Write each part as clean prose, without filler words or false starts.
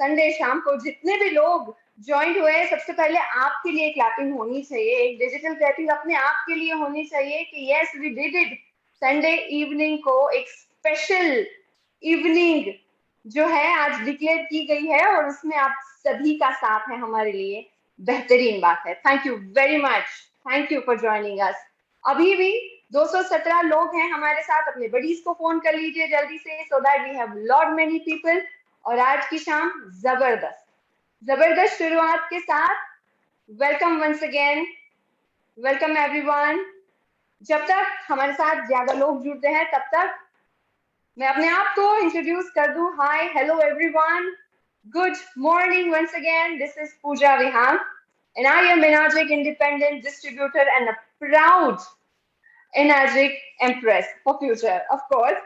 Sunday शाम को जितने भी लोग ज्वाइन हुए हैं, सबसे पहले आपके लिए क्लैपिंग होनी चाहिए, एक डिजिटल क्लैपिंग अपने आप के लिए होनी चाहिए कि yes we did it. Sunday evening को एक स्पेशल इवनिंग जो है आज डिक्लेयर की गई है और उसमें आप सभी का साथ है हमारे लिए बेहतरीन बात है। Thank you very much, thank you for joining us. अभी भी 217 लोग हैं हमारे साथ, अपने बडीज को फोन कर लीजिए जल्दी से so that we have lot many people. और आज की शाम जबरदस्त जबरदस्त शुरुआत के साथ welcome once again, welcome everyone. जब तक हमारे साथ ज्यादा लोग जुड़ते हैं तब तक मैं अपने आप को इंट्रोड्यूस कर दूं। Hi hello everyone, good morning once again, this is Puja Vihaan and I am Enagic independent distributor and a proud Enagic empress for future of course।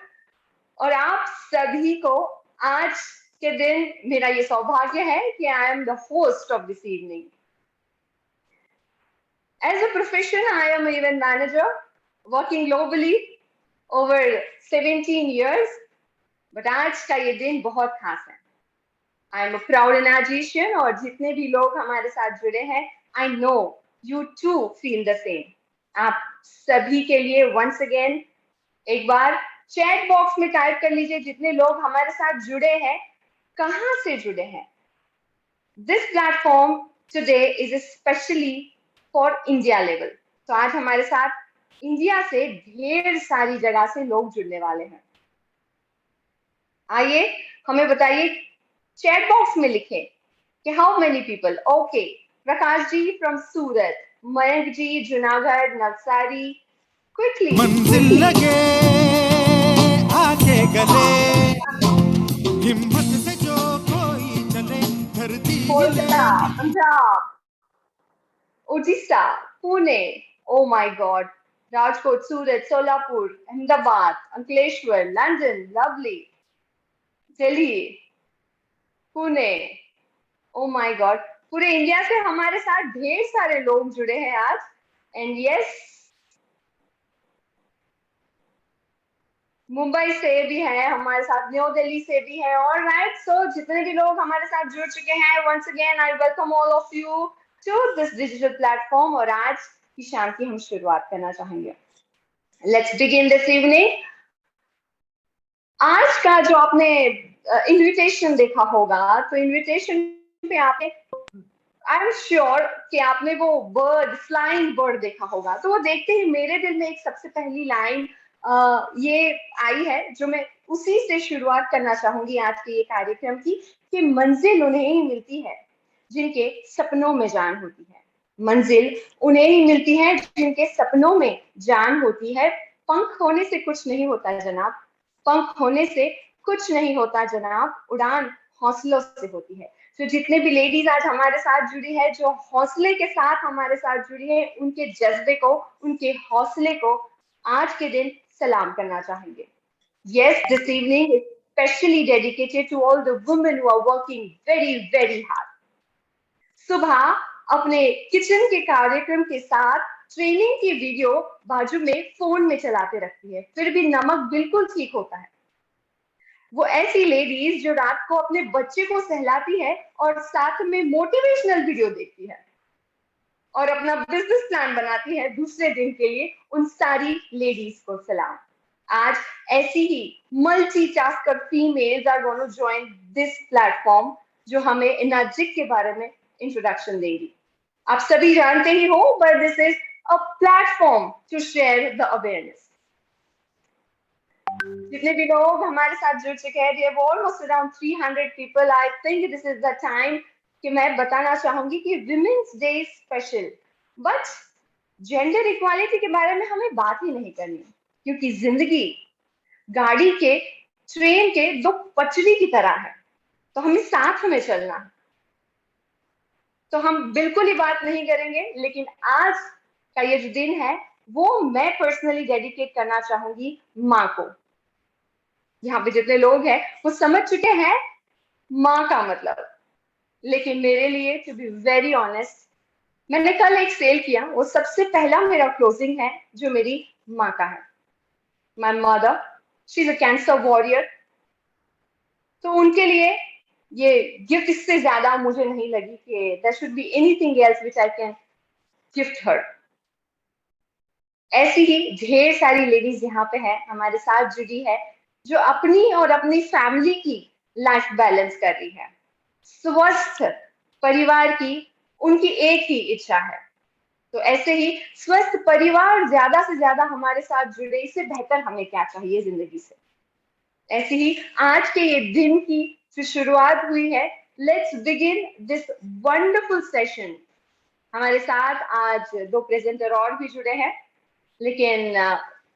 और आप सभी को आज के दिन मेरा ये सौभाग्य है कि I am the host of this evening. As a profession, I am an event manager working globally over 17 years, but आज का ये दिन बहुत खास है। I am a proud Enagician और जितने भी लोग हमारे साथ जुड़े हैं, I know you too feel the same। आप सभी के लिए once again एक बार चैट बॉक्स में टाइप कर लीजिए जितने लोग हमारे साथ जुड़े हैं, कहाँ से जुड़े हैं। This platform today is especially for India level। तो आज हमारे साथ इंडिया से ढेर सारी जगह से लोग जुड़ने वाले हैं। आइए हमें बताइए, चैट बॉक्स में लिखें कि how many people. Okay, Prakash ji from Surat, Mayank ji Junagadh, Navsari, quickly मंजिल लगे आके गले, हिम्मत से जो कोई चले, धरती Kolkata, Punjab, Orissa, Pune, oh my God, Rajkot, Surat, Solapur, Ahmedabad, Ankleshwar, London, lovely, Delhi, Pune, oh my God, पूरे इंडिया से हमारे साथ ढेर सारे लोग जुड़े हैं आज। एंड यस, मुंबई से भी है हमारे साथ, न्यू दिल्ली से भी है। और राइट, सो जितने भी लोग हमारे साथ जुड़ चुके हैं, once again I welcome all of you to this digital platform. और आज की शाम की हम शुरुआत करना चाहेंगे। Let's begin this evening. आज का जो आपने इनविटेशन देखा होगा, तो इनविटेशन पे आपने, आई एम श्योर कि आपने वो बर्ड, फ्लाइंग बर्ड देखा होगा। तो वो देखते ही मेरे दिल में एक सबसे पहली लाइन ये आई है जो मैं उसी से शुरुआत करना चाहूंगी आज के ये कार्यक्रम की, कि मंजिल उन्हें ही मिलती है जिनके सपनों में जान होती है। मंजिल उन्हें ही मिलती है जिनके सपनों में जान होती है। पंख होने से कुछ नहीं होता जनाब, पंख होने से कुछ नहीं होता जनाब, उड़ान हौसलों से होती है। तो जितने भी लेडीज आज हमारे साथ जुड़ी है, जो हौसले के साथ हमारे साथ जुड़ी है, उनके जज्बे को, उनके हौसले को आज के दिन सलाम करना चाहेंगे। Yes, this evening is specially dedicated to all the women who are working very, very hard। सुबह अपने किचन के कार्यक्रम के साथ ट्रेनिंग की वीडियो बाजू में फोन में चलाते रखती है, फिर भी नमक बिल्कुल ठीक होता है। वो ऐसी लेडीज जो रात को अपने बच्चे को सहलाती है और साथ में मोटिवेशनल वीडियो देखती है और अपना बिजनेस प्लान बनाती है दूसरे दिन के लिए, उन सारी लेडीज को सलाम। आज ऐसी ही multitasker females are going to join this platform जो हमें एनर्जिक के बारे में इंट्रोडक्शन देंगी। आप सभी जानते ही हो, but this is a platform to share the awareness. जितने भी लोग हमारे साथ जुड़ चुके हैं, there almost around 300 people. I think this is the time कि मैं बताना चाहूंगी कि women's day is special, but gender equality के बारे में हमें बात ही नहीं करनी, क्योंकि जिंदगी गाड़ी के, ट्रेन के दो पटरी की तरह है, तो हमें साथ में चलना है। तो हम बिल्कुल ही बात नहीं करेंगे, लेकिन आज का ये जो दिन है वो मैं पर्सनली डेडिकेट करना चाहूंगी माँ को। यहाँ पे जितने लोग हैं वो समझ चुके हैं माँ का मतलब, लेकिन मेरे लिए टू बी वेरी ऑनेस्ट, मैंने कल एक सेल किया, वो सबसे पहला मेरा क्लोजिंग है जो मेरी माँ का है। My mother, she is a cancer warrior. तो उनके लिए ये गिफ्ट इससे ज्यादा मुझे नहीं लगी कि there should be anything else which I can gift her. ऐसी ही ढेर सारी लेडीज यहाँ पे है हमारे साथ जुड़ी है, जो अपनी और अपनी फैमिली की लाइफ बैलेंस कर रही है। स्वस्थ परिवार की उनकी एक ही इच्छा है। तो ऐसे ही स्वस्थ परिवार ज्यादा से ज्यादा हमारे साथ जुड़े, इससे बेहतर हमें क्या चाहिए जिंदगी से। ऐसे ही आज के ये दिन की जो शुरुआत हुई है, let's begin this wonderful session. हमारे साथ आज दो प्रेजेंटर और भी जुड़े हैं, लेकिन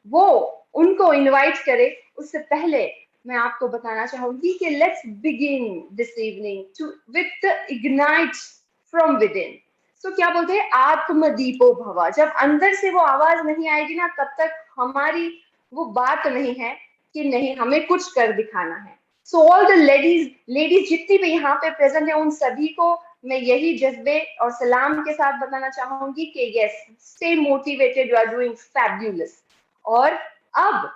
वो उनको इनवाइट करे उससे पहले मैं आपको बताना चाहूंगी कि let's begin this evening to with ignite from within. So क्या बोलते हैं, आत्मदीपो भव। जब अंदर से वो आवाज नहीं आएगी ना, तब तक हमारी वो बात नहीं है कि नहीं हमें कुछ कर दिखाना है। सो ऑल द लेडीज जितनी भी यहाँ पे प्रेजेंट है, उन सभी को मैं यही जज्बे और सलाम के साथ बताना चाहूंगी कि yes, stay motivated, you are doing fabulous. और अब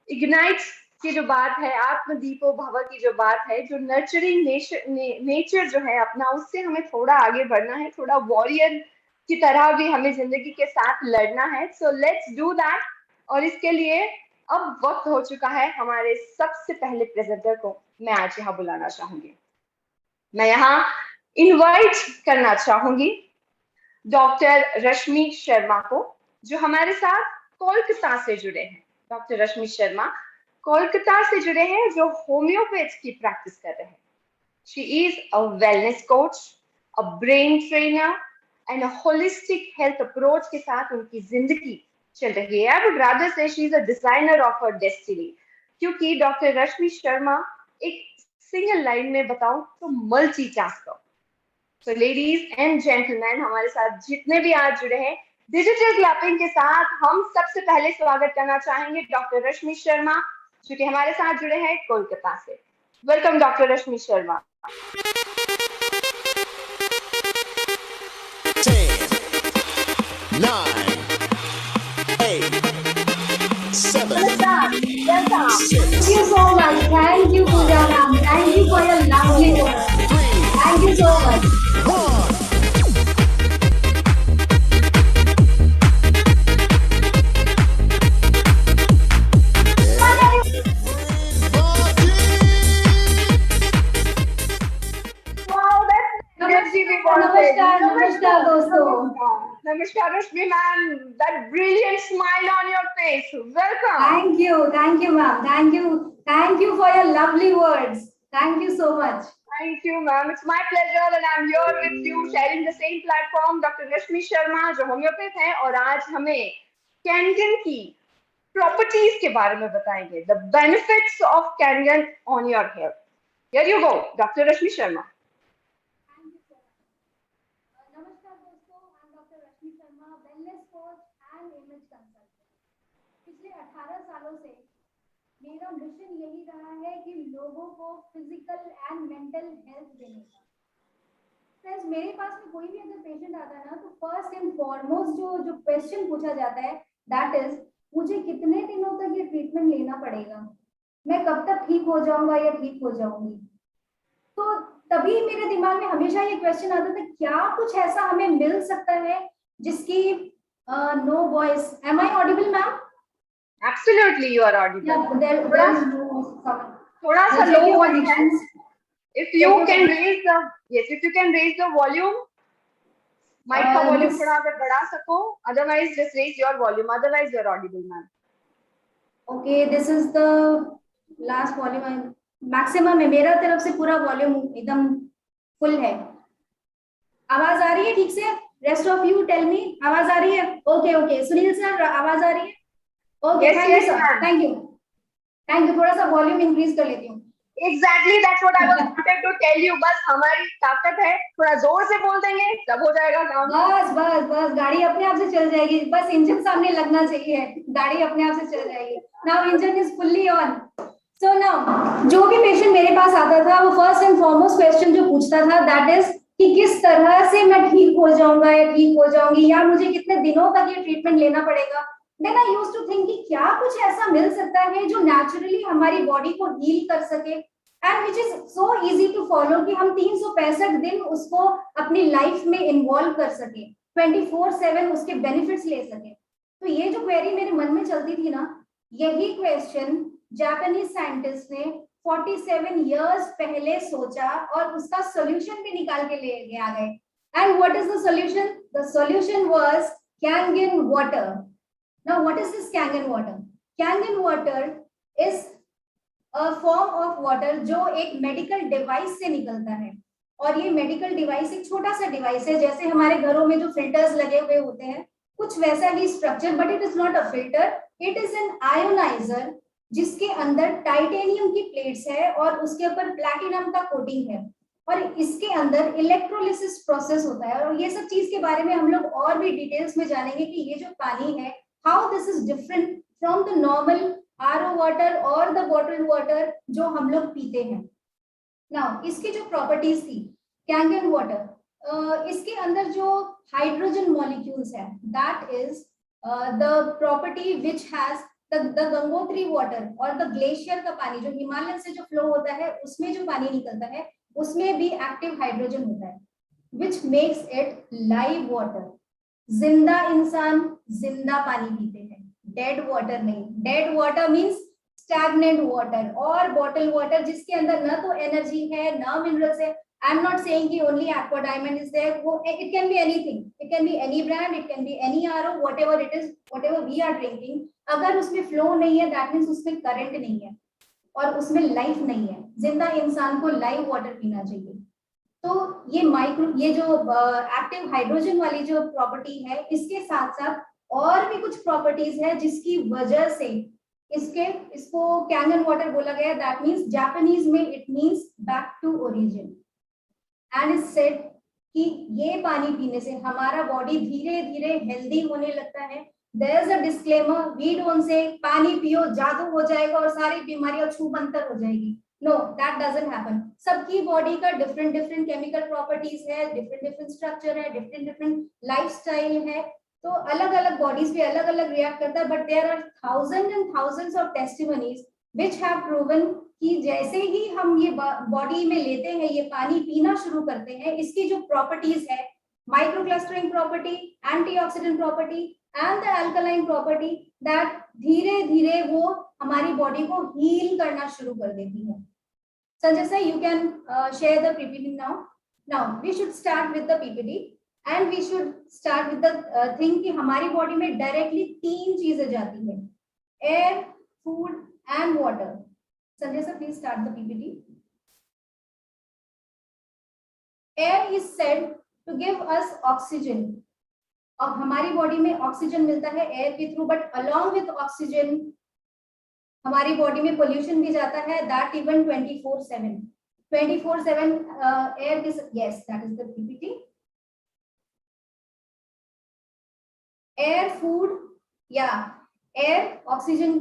इग्नाइट की जो बात है, आत्मदीपो भव की जो बात है, जो नर्चरिंग नेचर जो है अपना, उससे हमें थोड़ा आगे बढ़ना है, थोड़ा वॉरियर की तरह भी हमें जिंदगी के साथ लड़ना है। So let's do that. और इसके लिए अब वक्त हो चुका है हमारे सबसे पहले प्रेजेंटर को मैं आज यहाँ बुलाना चाहूंगी। मैं यहाँ इनवाइट करना चाहूंगी डॉक्टर रश्मि शर्मा को, जो हमारे साथ कोलकाता से जुड़े हैं। डॉक्टर रश्मि शर्मा कोलकाता से जुड़े हैं, जो होम्योपैथ की प्रैक्टिस कर रहे हैं। She is a wellness coach, a brain trainer and a holistic health approach के साथ उनकी जिंदगी चल रही है। आई वुड रादर से she is a designer of her destiny, क्योंकि डॉक्टर रश्मि शर्मा एक सिंगल लाइन में बताऊं तो मल्टीटास्कर। तो लेडीज एंड जेंटलमैन, हमारे साथ जितने भी आज जुड़े हैं, डिजिटल क्लैपिंग के साथ हम सबसे पहले स्वागत करना चाहेंगे डॉक्टर रश्मि शर्मा, जो कि हमारे साथ जुड़े हैं कोलकाता से। Welcome doctor Rashmi Sharma. 10, 9, 8, 7, Welcome. 6, Thank you so much. Thank you, Pooja ma'am. Thank you for your lovely words. 3, Thank you so much. 1. Wow, that's energy we wanted. नमस्कार दोस्तों। Namaskar Rashmi ma'am, that brilliant smile on your face. Welcome. Thank you ma'am. Thank you for your lovely words. Thank you so much. Thank you, ma'am. It's my pleasure, and I'm here with you, sharing the same platform. Doctor Rashmi Sharma, जो homeopath हैं, और आज हमें Kangen की properties के बारे में बताएंगे. The benefits of Kangen on your health. Here you go, doctor Rashmi Sharma. नमस्कार दोस्तों, मैं doctor Rashmi Sharma, wellness coach and image consultant. पिछले 18 सालों से मेरा मिशन यही रहा है कि लोगों को फिजिकल एंड मेंटल हेल्थ देने का। फ्रेंड्स, मेरे पास में कोई भी अगर पेशेंट आता है ना, तो फर्स्ट एंड फॉरमोस्ट जो क्वेश्चन पूछा जाता है, दैट इज मुझे कितने दिनों तक ये ट्रीटमेंट लेना पड़ेगा, मैं कब तक ठीक हो जाऊंगा या ठीक हो जाऊंगी। तो तभी मेरे दिमाग में हमेशा ये क्वेश्चन आता था, क्या कुछ ऐसा हमें मिल सकता है जिसकी no voice. Am I audible ma'am? Absolutely, you are audible. Yeah, there is no sound. थोड़ा सा Checking low my volume है. distance. If you can raise the volume, mic का volume Yes. थोड़ा अगर बढ़ा सको, otherwise just raise your volume. Otherwise, you are audible, ma'am. Okay, this is the last volume. Maximum है मेरा तरफ से, पूरा वॉल्यूम एकदम फुल है। आवाज आ रही है ठीक से? Rest of you tell me, आवाज आ रही है? ओके, सुनील सर, आवाज आ रही है? Okay, Yes, thank you yes, sir, ma'am. Thank you. थोड़ा सा वॉल्यूम इंक्रीज कर लेती हूँ। Exactly, that's what I wanted to tell you. बस हमारी ताकत है, थोड़ा जोर से बोल देंगे, सब हो जाएगा काम। बस गाड़ी अपने आप से चल जाएगी, बस इंजन सामने लगना चाहिए, गाड़ी अपने आप से चल जाएगी। Now engine is fully on. So now जो भी पेशेंट मेरे पास आता था, वो फर्स्ट एंड फॉरमोस्ट क्वेश्चन जो पूछता था, दैट इज कि किस तरह से मैं ठीक हो जाऊंगा या ठीक हो जाऊंगी, या मुझे कितने दिनों तक ये ट्रीटमेंट लेना पड़ेगा। Then I used to think कि क्या कुछ ऐसा मिल सकता है जो नेचुरली हमारी बॉडी को हील कर सके and which is so easy to follow कि हम 365 दिन उसको अपनी लाइफ में इन्वॉल्व कर सके, 24/7 उसके बेनिफिट्स ले सके। तो ये जो क्वेरी मेरे मन में चलती थी ना, यही क्वेश्चन जापानीज साइंटिस्ट ने 47 इयर्स पहले सोचा और उसका सॉल्यूशन भी निकाल के ले आ गए। And what is the solution? The solution was Kangen water. Now what is this Kangen water? Kangen water is a form of water जो एक मेडिकल डिवाइस से निकलता है। और ये मेडिकल डिवाइस एक छोटा सा डिवाइस है, जैसे हमारे घरों में जो फिल्टर्स लगे हुए होते हैं, कुछ वैसा ही structure, but it is not a filter, it is an ioniser, जिसके अंदर टाइटेनियम की प्लेट्स है और उसके ऊपर प्लैटिनम का कोटिंग है, और इसके अंदर इलेक्ट्रोलिसिस प्रोसेस होता है। और ये सब चीज के बारे में हम लोग और भी डिटेल्स में जानेंगे कि ये जो पानी है, how this is different from the normal RO water और द बॉटल्ड वाटर जो हम लोग पीते हैं। नाउ इसकी जो प्रॉपर्टीज थी कैंगन वाटर, इसके अंदर जो हाइड्रोजन मॉलिक्यूल्स है, that is the property which has the Gangotri water और द ग्लेशियर का पानी जो हिमालय से जो फ्लो होता है उसमें जो पानी निकलता है उसमें भी एक्टिव हाइड्रोजन होता है, which makes it live water. जिंदा इंसान जिंदा पानी पीते हैं, डेड वाटर नहीं। Dead water means stagnant water और बॉटल वाटर जिसके अंदर ना तो एनर्जी है ना मिनरल्स है। आई एम नॉट सेइंग कि only aqua diamond is there, वो it can be anything, it can be any brand, it can be any RO, whatever it is, whatever we are drinking, अगर उसमें flow नहीं है that means उसमें current नहीं है और उसमें लाइफ नहीं है। जिंदा इंसान को लाइव वाटर पीना चाहिए। तो ये जो एक्टिव हाइड्रोजन वाली जो प्रॉपर्टी है, इसके साथ साथ और भी कुछ प्रॉपर्टीज है जिसकी वजह से इसको कैंगन वाटर बोला गया। दैट मींस जापानीज में it means back to origin. And is said कि ये पानी पीने से हमारा बॉडी धीरे धीरे हेल्दी होने लगता है। There is a disclaimer, we don't say पानी पियो जादू हो जाएगा और सारी बीमारियां छूमंतर हो जाएगी। No, that doesn't happen. सबकी बॉडी का डिफरेंट डिफरेंट केमिकल प्रॉपर्टीज है, डिफरेंट डिफरेंट स्ट्रक्चर है, डिफरेंट डिफरेंट लाइफस्टाइल है, तो अलग अलग बॉडीज पे अलग अलग रिएक्ट करता है। But there are thousand and thousands of testimonies which have proven कि जैसे ही हम ये बॉडी में लेते हैं, ये पानी पीना शुरू करते हैं, इसकी जो प्रॉपर्टीज है, microclustering property, antioxidant property and the alkaline property, that धीरे धीरे वो हमारी बॉडी को हील करना शुरू कर देती है। Sanjay sir, you can share the PPT now. Now we should start with the PPT and we should start with the thing कि हमारी बॉडी में डायरेक्टली 3 चीजें जाती है, air, food and water. Sanjay sir, please start the PPT. Air is said to give us oxygen. अब हमारी body में oxygen मिलता है एयर के through, but along with oxygen हमारी बॉडी में पोल्यूशन भी जाता है, दैट इवन 24/7 एयर की। Yes, that is the PPT. Air, food, या एयर ऑक्सीजन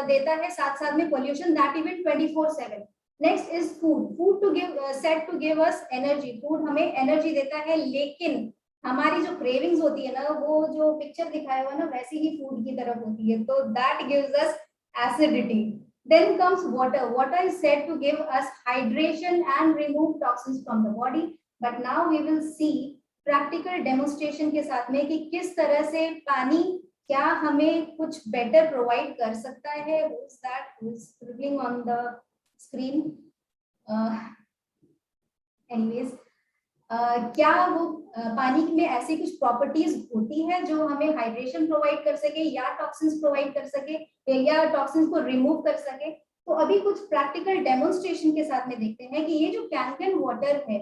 देता है, साथ साथ में pollution, that even 24/7. Next is food. Food to give set to give us energy. फूड हमें एनर्जी देता है, लेकिन हमारी जो क्रेविंग्स होती है ना, वो जो पिक्चर दिखाया हुआ ना वैसे ही फूड की तरफ होती है, तो that gives us acidity. Then comes water. Water is said to give us hydration and remove toxins from the body. But now we will see practical demonstration के साथ में कि किस तरह से पानी क्या हमें कुछ better provide कर सकता है. Who's that? Who's scribbling on the screen? Anyways, क्या वो पानी में ऐसी कुछ प्रॉपर्टीज होती है जो हमें हाइड्रेशन प्रोवाइड कर सके या टॉक्सिन्स प्रोवाइड कर सके या टॉक्सिन्स को रिमूव कर सके. तो अभी कुछ प्रैक्टिकल डेमोन्स्ट्रेशन के साथ में देखते हैं कि ये जो कैंगन वाटर है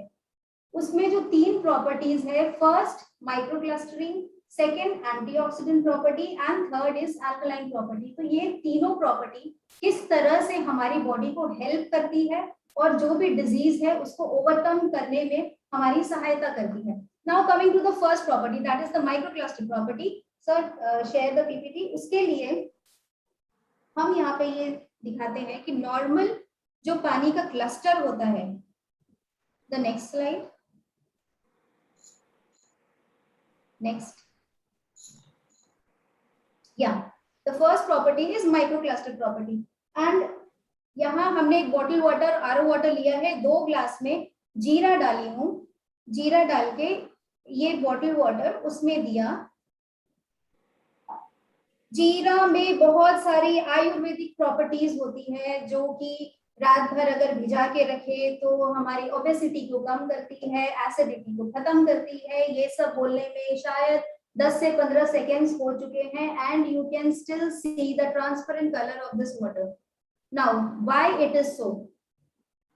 उसमें जो 3 प्रॉपर्टीज है, first microclustering, second antioxidant property and third is alkaline property. तो ये तीनों प्रॉपर्टी किस तरह से हमारी बॉडी को हेल्प करती है और जो भी डिजीज है उसको ओवरकम करने में हमारी सहायता करती है. Now coming to the first property, that is the microcluster property. Sir, share the PPT. उसके लिए हम यहाँ पे ये दिखाते हैं कि नॉर्मल जो पानी का क्लस्टर होता है, द नेक्स्ट स्लाइड, नेक्स्ट, या the first property is microcluster property. And यहाँ हमने एक बॉटल वाटर, आरओ वाटर लिया है, 2 ग्लास में जीरा डाली हूँ, जीरा डाल के ये बॉटल वाटर उसमें दिया। जीरा में बहुत सारी आयुर्वेदिक प्रॉपर्टीज होती है जो कि रात भर अगर भिजा के रखे तो हमारी ओबेसिटी को कम करती है, एसिडिटी को खत्म करती है। ये सब बोलने में शायद 10 से 15 सेकेंड्स हो चुके हैं and you can still see the transparent colour of this water. Now why it is so?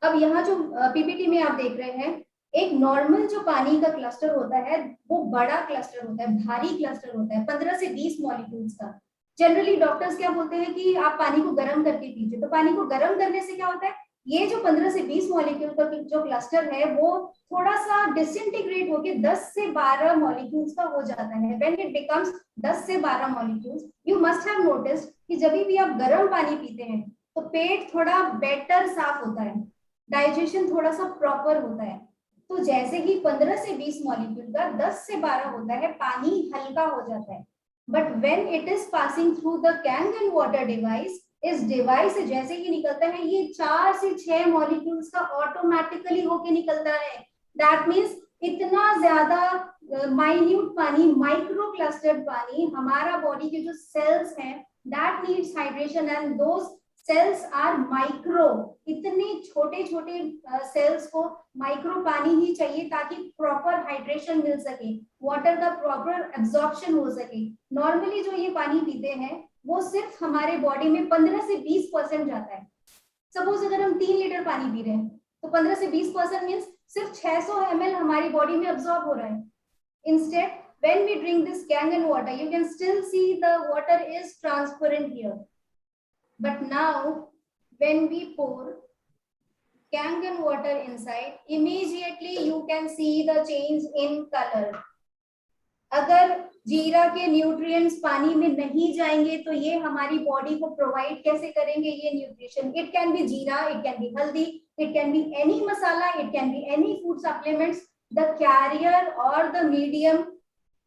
अब यहाँ जो पीपीटी में आप देख रहे हैं, एक नॉर्मल जो पानी का क्लस्टर होता है वो बड़ा क्लस्टर होता है, भारी क्लस्टर होता है, 15 से 20 मॉलिक्यूल्स का। जनरली डॉक्टर्स क्या बोलते हैं कि आप पानी को गर्म करके पीजिए। तो पानी को गर्म करने से क्या होता है, ये जो 15 से 20 मॉलिक्यूल का जो क्लस्टर है वो थोड़ा सा डिसइंटीग्रेट होके 10 से 12 मॉलिक्यूल्स का हो जाता है। व्हेन इट बिकम्स 10 से 12 molecules, you must have noticed कि जब भी आप गर्म पानी पीते हैं तो पेट थोड़ा बेटर साफ होता है, डाइजेशन थोड़ा सा प्रॉपर होता है। तो जैसे ही 15 से 20 मॉलिक्यूल का 10 से 12 होता है, पानी हल्का हो जाता है। But when it is passing through the Kangen water device, इस डिवाइस से जैसे ही निकलता है ये 4 से 6 मॉलिक्यूल्स का ऑटोमेटिकली होके निकलता है। दैट मीन्स इतना ज्यादा माइन्यूट पानी, माइक्रो क्लस्टर्ड पानी, हमारा बॉडी के जो सेल्स हैं that needs hydration and those cells are micro. इतने छोटे छोटे सेल्स को माइक्रो पानी ही चाहिए ताकि प्रॉपर हाइड्रेशन मिल सके, वाटर का प्रॉपर एब्जॉर्प्शन हो सके। नॉर्मली जो ये पानी पीते हैं वो सिर्फ हमारे बॉडी में 15 से 20% जाता है। सपोज अगर हम 3 लीटर पानी पी रहे हैं तो 15 से 20% मीन्स सिर्फ 600 ml हमारी बॉडी में अब्सॉर्ब हो रहा है। Instead when we drink this Kangen water, you can still see the water is transparent here. But now when we pour Kangen water inside, immediately you can see the change in color. अगर जीरा के nutrients पानी में नहीं जाएंगे तो ये हमारी बॉडी को प्रोवाइड कैसे करेंगे ये nutrition? It can be jeera, it can be haldi, it can be any masala, it can be any food supplements. The carrier और द मीडियम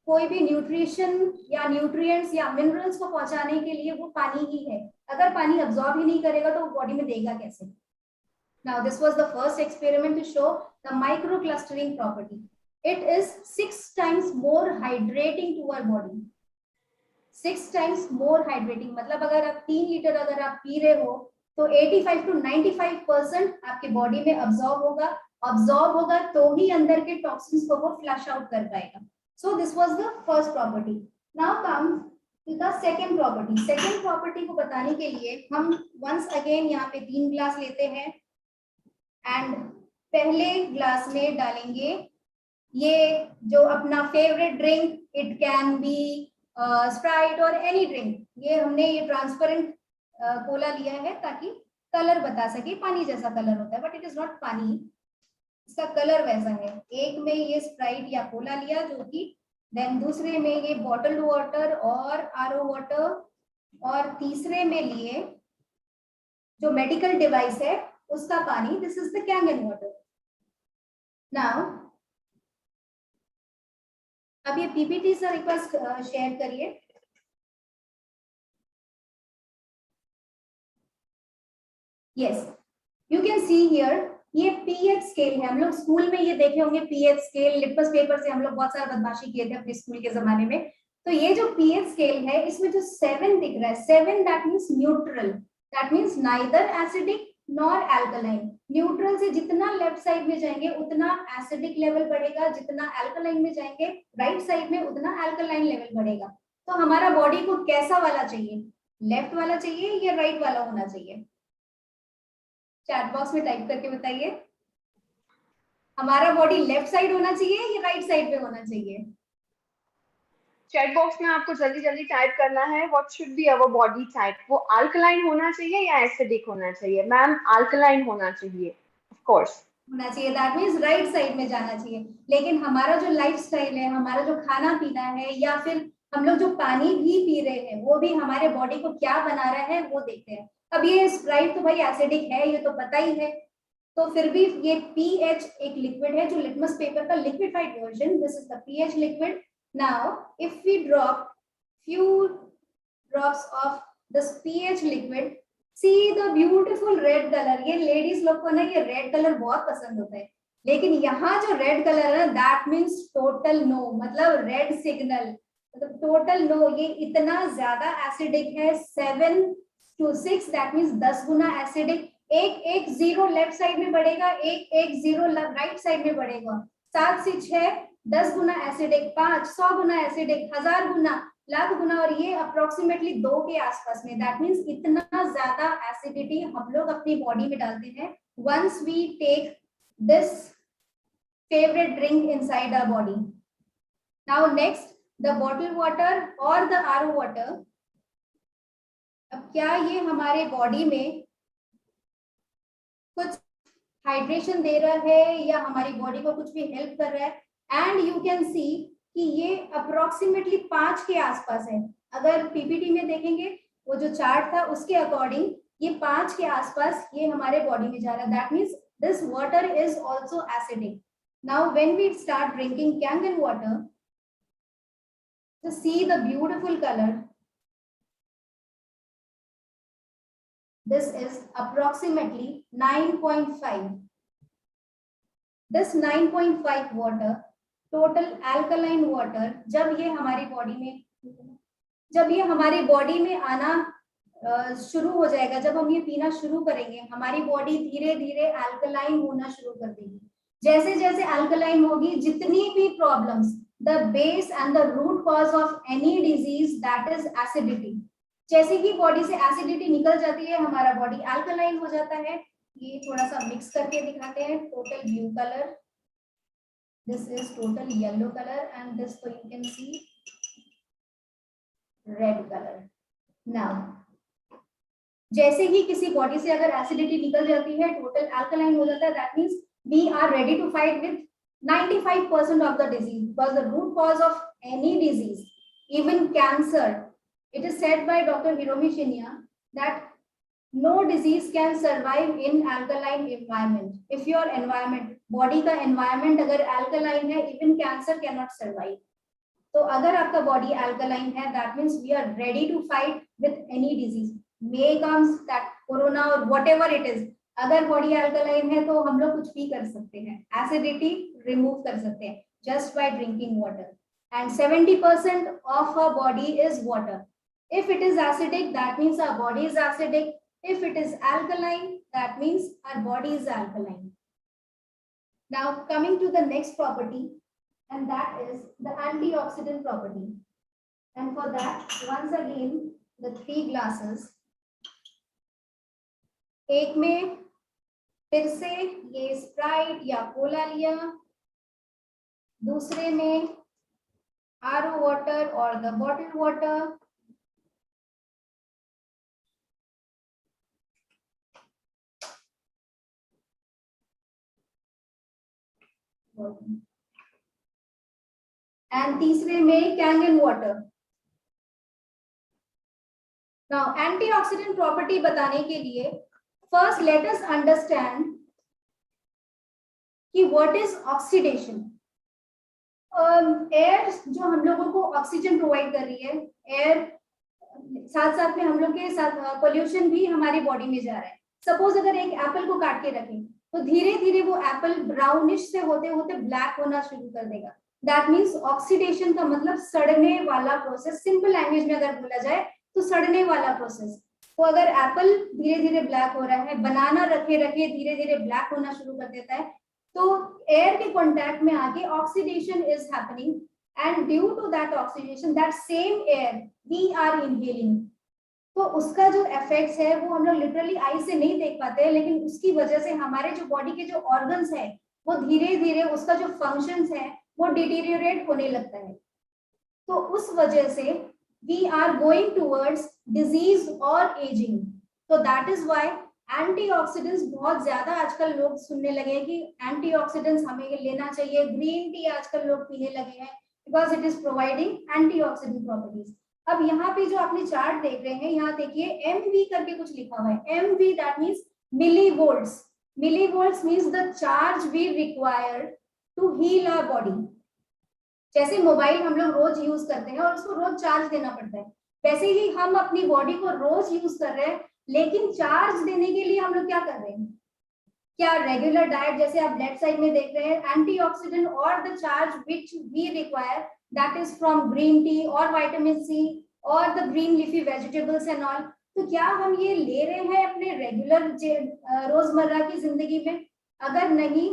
कोई भी न्यूट्रिशन या न्यूट्रिएंट्स या मिनरल्स को पहुंचाने के लिए वो पानी ही है। अगर पानी अब्सॉर्ब ही नहीं करेगा तो वो बॉडी में देगा कैसे? Now this was the first experiment to show the microclustering property. It is 6 times more hydrating to our body. 6 times more hydrating मतलब अगर आप 3 लीटर अगर आप पी रहे हो तो 85 to 95% आपके बॉडी में अब्सॉर्ब होगा तो ही अंदर के टॉक्सिन्स को वो फ्लश आउट कर पाएगा। So this was the first property. Now comes to the second property. Second property को बताने के लिए हम once again यहाँ पे 3 ग्लास लेते हैं एंड पहले ग्लास में डालेंगे ये जो अपना favourite drink, it can B Sprite और एनी ड्रिंक। ये हमने ये ट्रांसपेरेंट कोला लिया है ताकि कलर बता सके, पानी जैसा कलर होता है बट इट इज नॉट पानी, इसका कलर वैसा है। एक में ये स्प्राइट या कोला लिया जो कि, देन दूसरे में ये बॉटल्ड वाटर और आरओ वाटर, और तीसरे में लिए जो मेडिकल डिवाइस है उसका पानी। This is the Kangen water. Now अब ये पीपीटी से रिक्वेस्ट शेयर करिए। Yes, you can see here ये पीएच स्केल है। हम लोग स्कूल में ये देखे होंगे पीएच स्केल, लिटमस पेपर से हम लोग बहुत सारा बदमाशी किए थे अपने स्कूल के जमाने में। तो ये जो पीएच स्केल है इसमें जो 7 दिख रहा है, 7 that means neutral, that means neither acidic nor alkaline. Neutral से जितना लेफ्ट साइड में जाएंगे उतना एसिडिक लेवल बढ़ेगा, जितना एल्कलाइन में जाएंगे राइट साइड में उतना एल्कलाइन लेवल बढ़ेगा। तो हमारा बॉडी को कैसा वाला चाहिए? लेफ्ट वाला चाहिए या राइट वाला होना चाहिए? चैट बॉक्स में टाइप करके बताइए, हमारा बॉडी लेफ्ट साइड होना चाहिए या राइट साइड पे होना चाहिए? चैट बॉक्स में आपको जल्दी जल्दी टाइप करना है what should be our body type. वो अल्कलाइन होना चाहिए या एसिडिक होना चाहिए? मैम अल्कलाइन होना चाहिए, ऑफ कोर्स होना चाहिए, दैट मींस राइट साइड में जाना चाहिए। लेकिन हमारा जो लाइफस्टाइल है, हमारा जो खाना पीना है, या फिर हम लोग जो पानी भी पी रहे हैं वो भी हमारे बॉडी को क्या बना रहा है वो देखते हैं। अब ये स्प्राइट तो भाई एसिडिक है, ये तो पता ही है, तो फिर भी ये पीएच एक लिक्विड है जो लिटमस पेपर का liquefied version, this is the pH liquid. Now, if we drop few drops of this pH liquid see the beautiful red colour. ये लेडीज लोग को ना ये रेड कलर बहुत पसंद होता है, लेकिन यहाँ जो रेड कलर है दैट मीन्स टोटल नो, मतलब रेड सिग्नल, मतलब टोटल नो। ये इतना ज्यादा एसिडिक है, 7 to 6 that means 10 Guna acidic. एक जीरो लेफ्ट साइड में बढ़ेगा, एक जीरो राइट साइड में बढ़ेगा। 7 से 6 10 गुना एसिडिक, 5 100 गुना एसिडिक, 1000 गुना, लाख गुना, और ये अप्रोक्सीमेटली 2 के आसपास में। दैट मीन्स इतना ज्यादा एसिडिटी हम लोग अपनी बॉडी में डालते हैं once we take this favorite drink inside our body. Now next, the bottled water or the RO water. अब क्या ये हमारे बॉडी में कुछ हाइड्रेशन दे रहा है या हमारी बॉडी को कुछ भी हेल्प कर रहा है? एंड यू कैन सी कि ये अप्रोक्सीमेटली 5 के आसपास है। अगर पीपीटी में देखेंगे वो जो चार्ट था उसके अकॉर्डिंग ये 5 के आसपास ये हमारे बॉडी में जा रहा है। That means this water is also acidic. Now when we start drinking Kangen water, to see the beautiful color, this is approximately 9.5. This 9.5 water, total alkaline water, जब ये हमारी बॉडी में आना शुरू हो जाएगा, जब हम ये पीना शुरू करेंगे, हमारी बॉडी धीरे धीरे अल्कलाइन होना शुरू कर देगी। जैसे जैसे अल्कलाइन होगी, जितनी भी problems, the base and the root cause of any disease that is acidity, जैसे ही बॉडी से एसिडिटी निकल जाती है हमारा बॉडी अल्कलाइन हो जाता है। ये थोड़ा सा मिक्स करके दिखाते हैं। Total blue colour, this is total yellow colour, and this you can see red colour. Now जैसे ही किसी बॉडी से अगर एसिडिटी निकल जाती है, टोटल अल्कलाइन हो जाता है, that means we are ready to fight with 95% of the disease, because the root cause of any disease, even cancer, it is said by Dr. Hiromi Shinya that no disease can survive in alkaline environment. If your environment, body का environment अगर alkaline है, even cancer cannot survive. तो अगर आपका body alkaline है, that means we are ready to fight with any disease. May comes that corona or whatever it is. अगर body alkaline है तो हम लोग कुछ भी कर सकते हैं, एसिडिटी रिमूव कर सकते हैं just by drinking water. And 70% of our body is water. If it is acidic that means our body is acidic, if it is alkaline that means our body is alkaline. Now coming to the next property, and that is the antioxidant property. And for that once again the 3 glasses, एक में फिर से ये Sprite या Cola लिया, दूसरे में RO water और द बॉटल्ड वाटर, एंड तीसरे में Kangen water. Now antioxidant property बताने के लिए फर्स्ट लेट अस अंडरस्टैंड कि व्हाट इज ऑक्सीडेशन। एयर जो हम लोगों को ऑक्सीजन प्रोवाइड कर रही है, एयर साथ साथ में हम लोग के साथ पोल्यूशन भी हमारी बॉडी में जा रहा है। सपोज अगर एक एप्पल को काट के रखें तो धीरे धीरे वो एप्पल ब्राउनिश से होते होते ब्लैक होना शुरू कर देगा। दैट मीन्स ऑक्सीडेशन का मतलब सड़ने वाला प्रोसेस। सिंपल लैंग्वेज में अगर बोला जाए तो सड़ने वाला प्रोसेस। तो अगर एप्पल धीरे धीरे ब्लैक हो रहा है, बनाना रखे रखे धीरे धीरे ब्लैक होना शुरू कर देता है, तो एयर के कांटेक्ट में आके oxidation is happening, and due to that oxidation that same air we are inhaling. तो उसका जो इफेक्ट्स है वो हम लोग लिटरली आई से नहीं देख पाते हैं, लेकिन उसकी वजह से हमारे जो बॉडी के जो ऑर्गन्स है वो धीरे धीरे उसका जो फंक्शंस है वो डिटीरियोरेट होने लगता है। तो उस वजह से we are going towards disease और aging. So that is why antioxidants बहुत ज्यादा आजकल लोग सुनने लगे हैं कि antioxidants हमें लेना चाहिए। ग्रीन टी आजकल लोग पीने लगे हैं because it is providing antioxidant properties. अब यहाँ पे जो आपने चार्ट देख रहे हैं, यहाँ देखिए MV करके कुछ लिखा हुआ है। MV that means millivolts. Millivolts means the charge we require to heal our body. जैसे मोबाइल हम लोग रोज यूज करते हैं और उसको रोज चार्ज देना पड़ता है, वैसे ही हम अपनी बॉडी को रोज यूज कर रहे हैं लेकिन चार्ज देने के लिए हम लोग क्या कर रहे हैं? क्या रेगुलर डाइट, जैसे आप लेफ्ट साइड में देख रहे हैं, एंटीऑक्सीडेंट और the charge which we require, that is from green tea और विटामिन सी और the green leafy vegetables and all. तो क्या हम ये ले रहे हैं अपने रेगुलर रोजमर्रा की जिंदगी में? अगर नहीं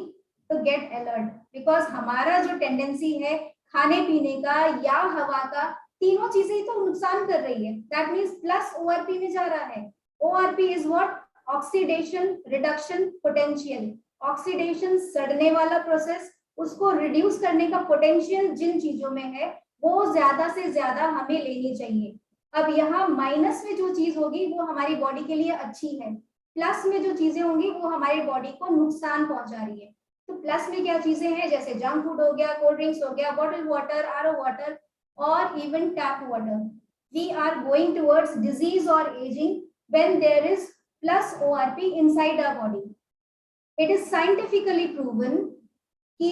तो गेट अलर्ट, बिकॉज हमारा जो टेंडेंसी है खाने पीने का या हवा का, तीनों चीजें ही तो नुकसान कर रही है। दैट मीन्स प्लस ओआरपी में जा रहा है। ORP is what? Oxidation reduction potential. Oxidation सड़ने वाला प्रोसेस, उसको रिड्यूस करने का पोटेंशियल जिन चीजों में है वो ज्यादा से ज्यादा हमें लेनी चाहिए। अब यहाँ माइनस में जो चीज होगी वो हमारी बॉडी के लिए अच्छी है, प्लस में जो चीजें होंगी वो हमारी बॉडी को नुकसान पहुंचा रही है। तो प्लस में क्या चीजें हैं? जैसे जंक फूड हो गया, कोल्ड ड्रिंक्स हो गया, बॉटल वाटर, आरओ वाटर और even tap water. We are going towards disease और aging when there is plus ORP inside our body. It is scientifically proven कि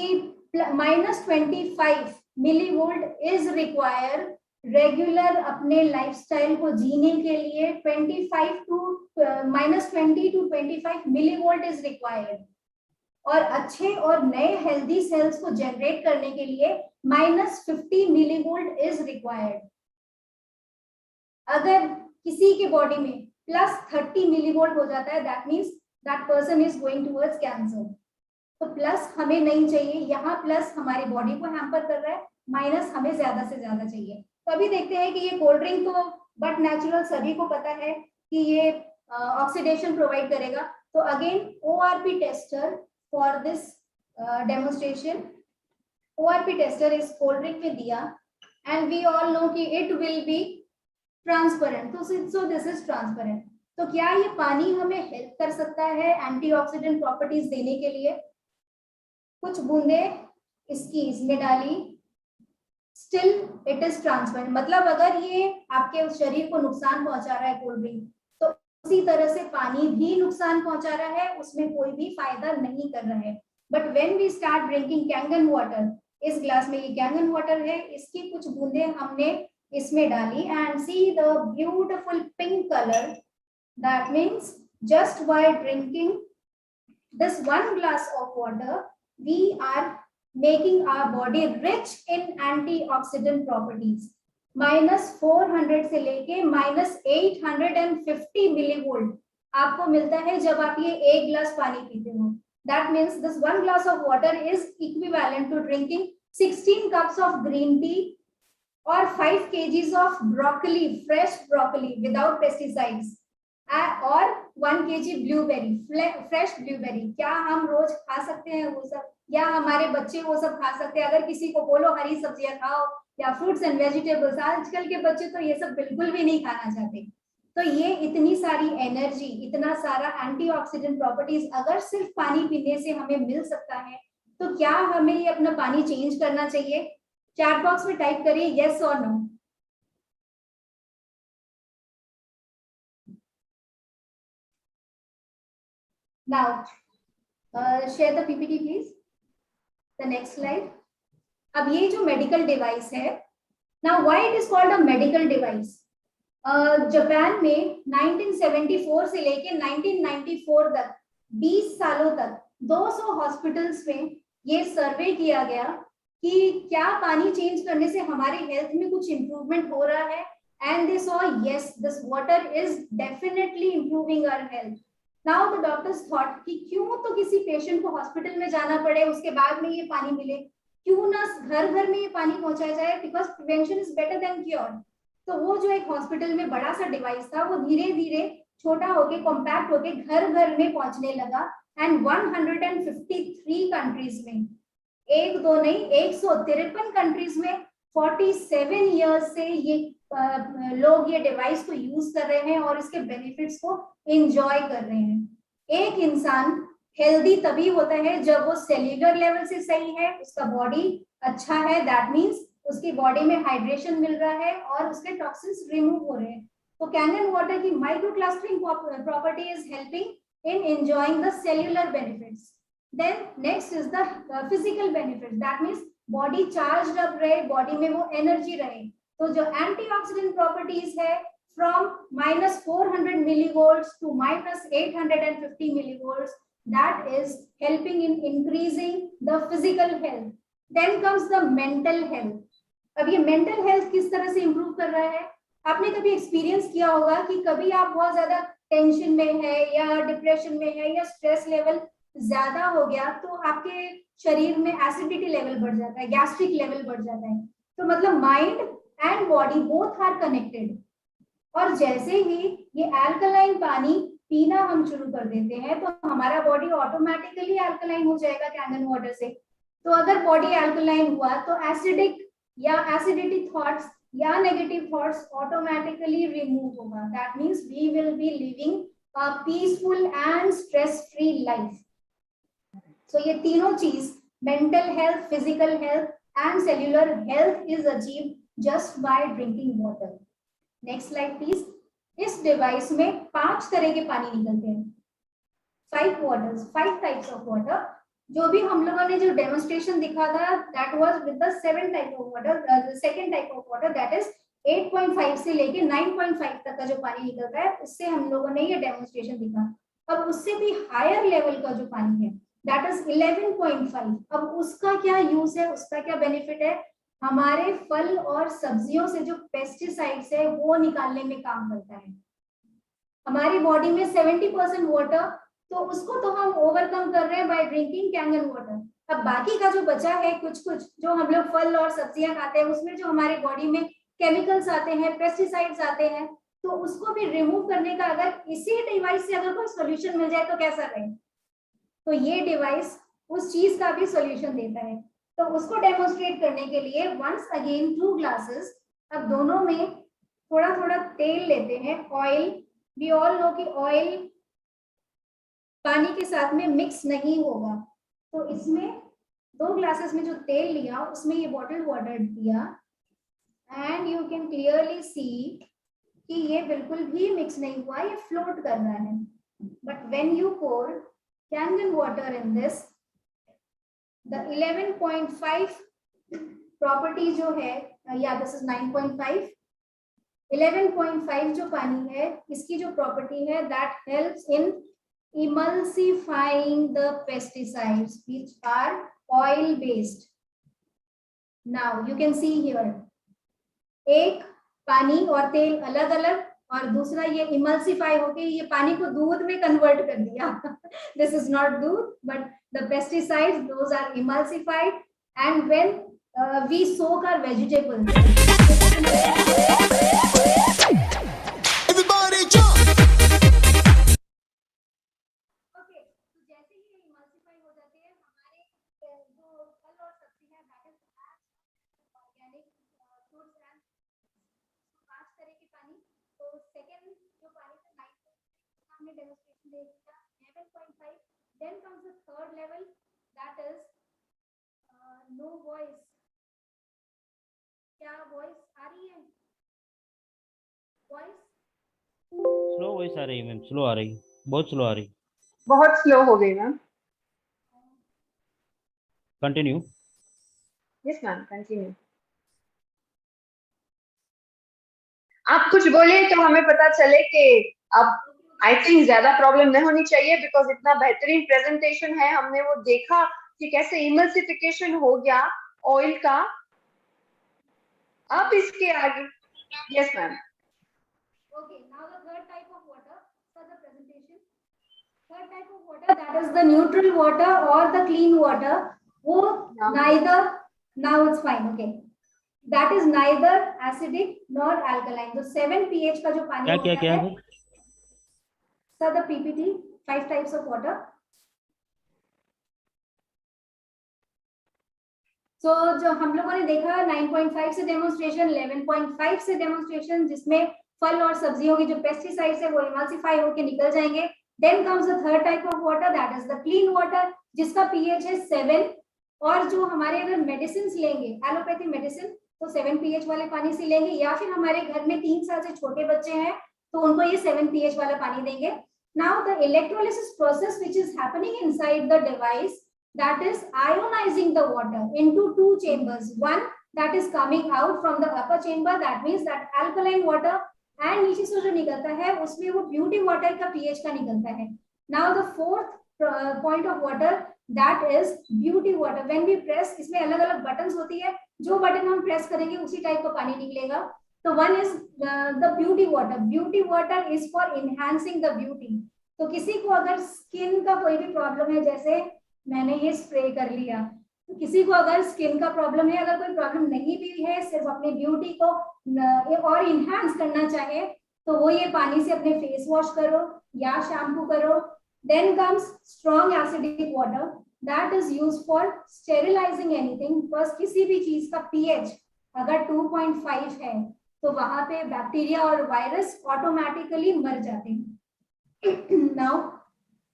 -25 millivolt is required रेगुलर अपने lifestyle को जीने के लिए। -20 to -25 millivolt is required। और अच्छे और नए हेल्दी सेल्स को जनरेट करने के लिए -50 millivolt is required। अगर किसी के बॉडी में +30 millivolt हो जाता है, that means that person is going towards cancer. तो प्लस हमें नहीं चाहिए, यहाँ प्लस हमारी बॉडी को हैम्पर कर रहा है, माइनस हमें ज्यादा से ज्यादा चाहिए। तो अभी देखते हैं कि ये कोल्ड ड्रिंक तो बट नेचुरल सभी को पता है कि ये ऑक्सीडेशन प्रोवाइड करेगा। तो again ORP tester for this demonstration, ORP tester इस कोल्ड ड्रिंक में दिया एंड वी ऑल नो कि it will be transparent. so this is transparent। तो क्या ये पानी हमें हेल्प कर सकता है एंटीऑक्सीडेंट प्रॉपर्टीज देने के लिए? कुछ बूंदे इसकी इसमें डाली, स्टिल इट इज ट्रांसपेरेंट। मतलब अगर ये आपके शरीर को नुकसान पहुंचा रहा है कोल्ड ड्रिंक, तो उसी तरह से पानी भी नुकसान पहुंचा रहा है, उसमें कोई भी फायदा नहीं कर रहा है। But when we start drinking Kangen water, इस ग्लास में ये कैंगन वाटर है, इसकी कुछ बूंदे हमने इसमें डाली and see the beautiful pink colour. That means just by drinking this 1 glass of water we are making our body rich in antioxidant properties। -400 से लेके -850 millivolt आपको मिलता है जब आप ये 1 ग्लास पानी पीते हो। That means this 1 glass of water is equivalent to drinking 16 cups of green tea और 5 kgs of broccoli, fresh broccoli without pesticides, और 1 kg ब्लूबेरी, फ्रेश ब्लूबेरी। क्या हम रोज खा सकते हैं वो सब, या हमारे बच्चे वो सब खा सकते हैं? अगर किसी को बोलो हरी सब्जियां खाओ या फ्रूट्स एंड वेजिटेबल्स, आजकल के बच्चे तो ये सब बिल्कुल भी नहीं खाना चाहते। तो ये इतनी सारी एनर्जी, इतना सारा एंटीऑक्सीडेंट प्रॉपर्टीज अगर सिर्फ पानी पीने से हमें मिल सकता है, तो क्या हमें ये अपना पानी चेंज करना चाहिए? चैट बॉक्स में टाइप करिए यस और no. Now share the PPT please, the next slide. अब ये जो मेडिकल डिवाइस है, now why it is called a medical device? Japan में 1974 से लेके 1994 तक 20 सालों तक 200 हॉस्पिटल्स में ये सर्वे किया गया कि क्या पानी चेंज करने से हमारी हेल्थ में कुछ इंप्रूवमेंट हो रहा है, and they saw yes, this water is definitely improving our health. Now the doctors thought कि क्यों तो किसी पेशेंट को हॉस्पिटल में जाना पड़े, उसके बाद में ये पानी मिले, क्यों ना घर घर में ये पानी पहुंचाया जाए, because prevention is better than cure. तो वो जो एक हॉस्पिटल में बड़ा सा डिवाइस था, वो धीरे धीरे छोटा होके कॉम्पैक्ट होके घर घर में पहुंचने लगा, एंड 153 कंट्रीज में, एक दो नहीं 153 कंट्रीज में 47 इयर्स से ये लोग ये डिवाइस को यूज कर रहे हैं और इसके बेनिफिट्स को एंजॉय कर रहे हैं। एक इंसान हेल्दी तभी होता है जब वो सेल्यूलर लेवल से सही है, उसका बॉडी अच्छा है, दैट मीन्स उसकी बॉडी में हाइड्रेशन मिल रहा है और उसके टॉक्सिन्स रिमूव हो रहे हैं। तो कैंगन वाटर की micro clustering property is helping in enjoying the cellular benefits. Then next is the physical benefits, that means body charged up रहे, बॉडी में वो एनर्जी रहे। तो जो एंटीऑक्सीडेंट प्रॉपर्टीज है, from minus 400 millivolts to minus 850 millivolts. That is helping in increasing the physical health. Then comes the mental health. अब ये mental health किस तरह से इंप्रूव कर रहा है? आपने कभी एक्सपीरियंस किया होगा कि कभी आप बहुत ज्यादा टेंशन में है या डिप्रेशन में है या स्ट्रेस लेवल ज्यादा हो गया तो आपके शरीर में एसिडिटी लेवल बढ़ जाता है, गैस्ट्रिक लेवल बढ़ जाता है. तो मतलब mind and body both are connected. और जैसे ही ये अल्कलाइन पानी पीना हम शुरू कर देते हैं तो हमारा बॉडी ऑटोमेटिकली अल्कलाइन हो जाएगा कैंगन वाटर से. तो अगर बॉडी अल्कलाइन हुआ तो एसिडिक या एसिडिटी थॉट्स या नेगेटिव थॉट्स ऑटोमेटिकली रिमूव होगा. That means we will be living a peaceful and stress free life. So ये तीनों चीज mental health, physical health and cellular health is achieved just by drinking water. Next slide please. इस device में 5 तरह के पानी निकलते हैं. 5 टाइप्स ऑफ वाटर. जो भी हम लोगों ने जो डेमोन्स्ट्रेशन दिखा था that was with the 7 type of water. The second type of water that is 8.5 से लेके 9.5 तक का जो पानी निकलता है उससे हम लोगों ने ये डेमोन्स्ट्रेशन दिखा. अब उससे भी हायर लेवल का जो पानी है दैट इज 11.5. अब उसका क्या यूज है, उसका क्या बेनिफिट है? हमारे फल और सब्जियों से जो पेस्टिसाइड्स है वो निकालने में काम करता है. हमारी बॉडी में 70% वाटर, तो उसको तो हम ओवरकम कर रहे हैं बाय ड्रिंकिंग कैंगन वाटर. अब बाकी का जो बचा है कुछ जो हम लोग फल और सब्जियां खाते हैं उसमें जो हमारे बॉडी में केमिकल्स आते हैं, पेस्टिसाइड्स आते हैं, तो उसको भी रिमूव करने का अगर इसी डिवाइस से अगर कोई सोल्यूशन मिल जाए तो कैसा रहे? तो ये डिवाइस उस चीज का भी सोल्यूशन देता है. तो उसको डेमोन्स्ट्रेट करने के लिए वंस अगेन 2 ग्लासेस. अब दोनों में थोड़ा थोड़ा तेल लेते हैं, ऑयल. वी ऑल नो कि ऑयल पानी के साथ में मिक्स नहीं होगा. तो इसमें 2 ग्लासेस में जो तेल लिया उसमें ये बॉटल वाटर दिया and you can clearly see कि ये बिल्कुल भी मिक्स नहीं हुआ, ये फ्लोट कर रहा है. But when you pour Kangen water in this, the 11.5 property जो है, या दिस इज 9.5, 11.5 जो पानी है इसकी जो प्रॉपर्टी है that helps in emulsifying the pesticides which are oil based. Now you can see here, एक पानी और तेल अलग अलग और दूसरा ये emulsify होके ये पानी को दूध में कन्वर्ट कर दिया. This is not दूध but the pesticides, those are emulsified. And when we soak our vegetables, Everybody jump! Demonstration देखा 11.5. then comes the third level that is no voice. क्या वॉइस आ रही है? वॉइस स्लो वॉइस आ रही है ma'am, slow आ रही, बहुत slow आ रही. बहुत स्लो हो गई ma'am. Continue. Yes ma'am, continue. आप कुछ बोले तो हमें पता चले कि अब आई थिंक ज्यादा प्रॉब्लम नहीं होनी चाहिए बिकॉज इतना बेहतरीन प्रेजेंटेशन है. हमने वो देखा कि कैसे इमल्सिफिकेशन हो गया ऑयल का. अब इसके आगे yes ma'am. Okay, now the third type of water for the presentation. Third type of water, that is the neutral water or the clean water. वो neither, now it's fine, okay. That is neither acidic nor alkaline. तो 7 pH का जो पानी क्या है. Sir, the PPT, 5 types of water. So जो हम लोगों ने देखा 9.5 से डेमोन्स्ट्रेशन, 11.5 से डेमोन्स्ट्रेशन जिसमें फल और सब्जियों की जो पेस्टिसाइड्स है वो इमल्सिफाई होके निकल जाएंगे. Then comes the third type of water, that is the clean water, जिसका pH है 7. और जो हमारे अगर मेडिसिन लेंगे, एलोपैथी मेडिसिन, तो 7 pH वाले पानी से लेंगे, या फिर हमारे घर में 3 साल से छोटे बच्चे हैं तो उनको ये 7 pH वाला पानी देंगे. Now the electrolysis process which is happening inside the device, that is ionizing the water into 2 chambers. One that is coming out from the upper chamber, that means that alkaline water and नीचे से जो निकलता है उसमें वो beauty water का pH का निकलता है. Now the fourth point of water that is beauty water. When we press, इसमें अलग अलग बटन्स होती है, जो बटन हम प्रेस करेंगे उसी टाइप का पानी निकलेगा. तो one is the beauty water. Beauty water is for enhancing the beauty. तो किसी को अगर स्किन का कोई भी प्रॉब्लम है, जैसे मैंने ये स्प्रे कर लिया, तो किसी को अगर स्किन का प्रॉब्लम है, अगर कोई प्रॉब्लम नहीं भी है, सिर्फ अपनी ब्यूटी को और इनहैंस करना चाहे, तो वो ये पानी से अपने फेस वॉश करो या शैम्पू करो. Then comes strong acidic water that is used for sterilising anything. बस किसी भी चीज का पीएच अगर 2.5 है तो वहां पे बैक्टीरिया और वायरस ऑटोमेटिकली मर जाते हैं. नाउ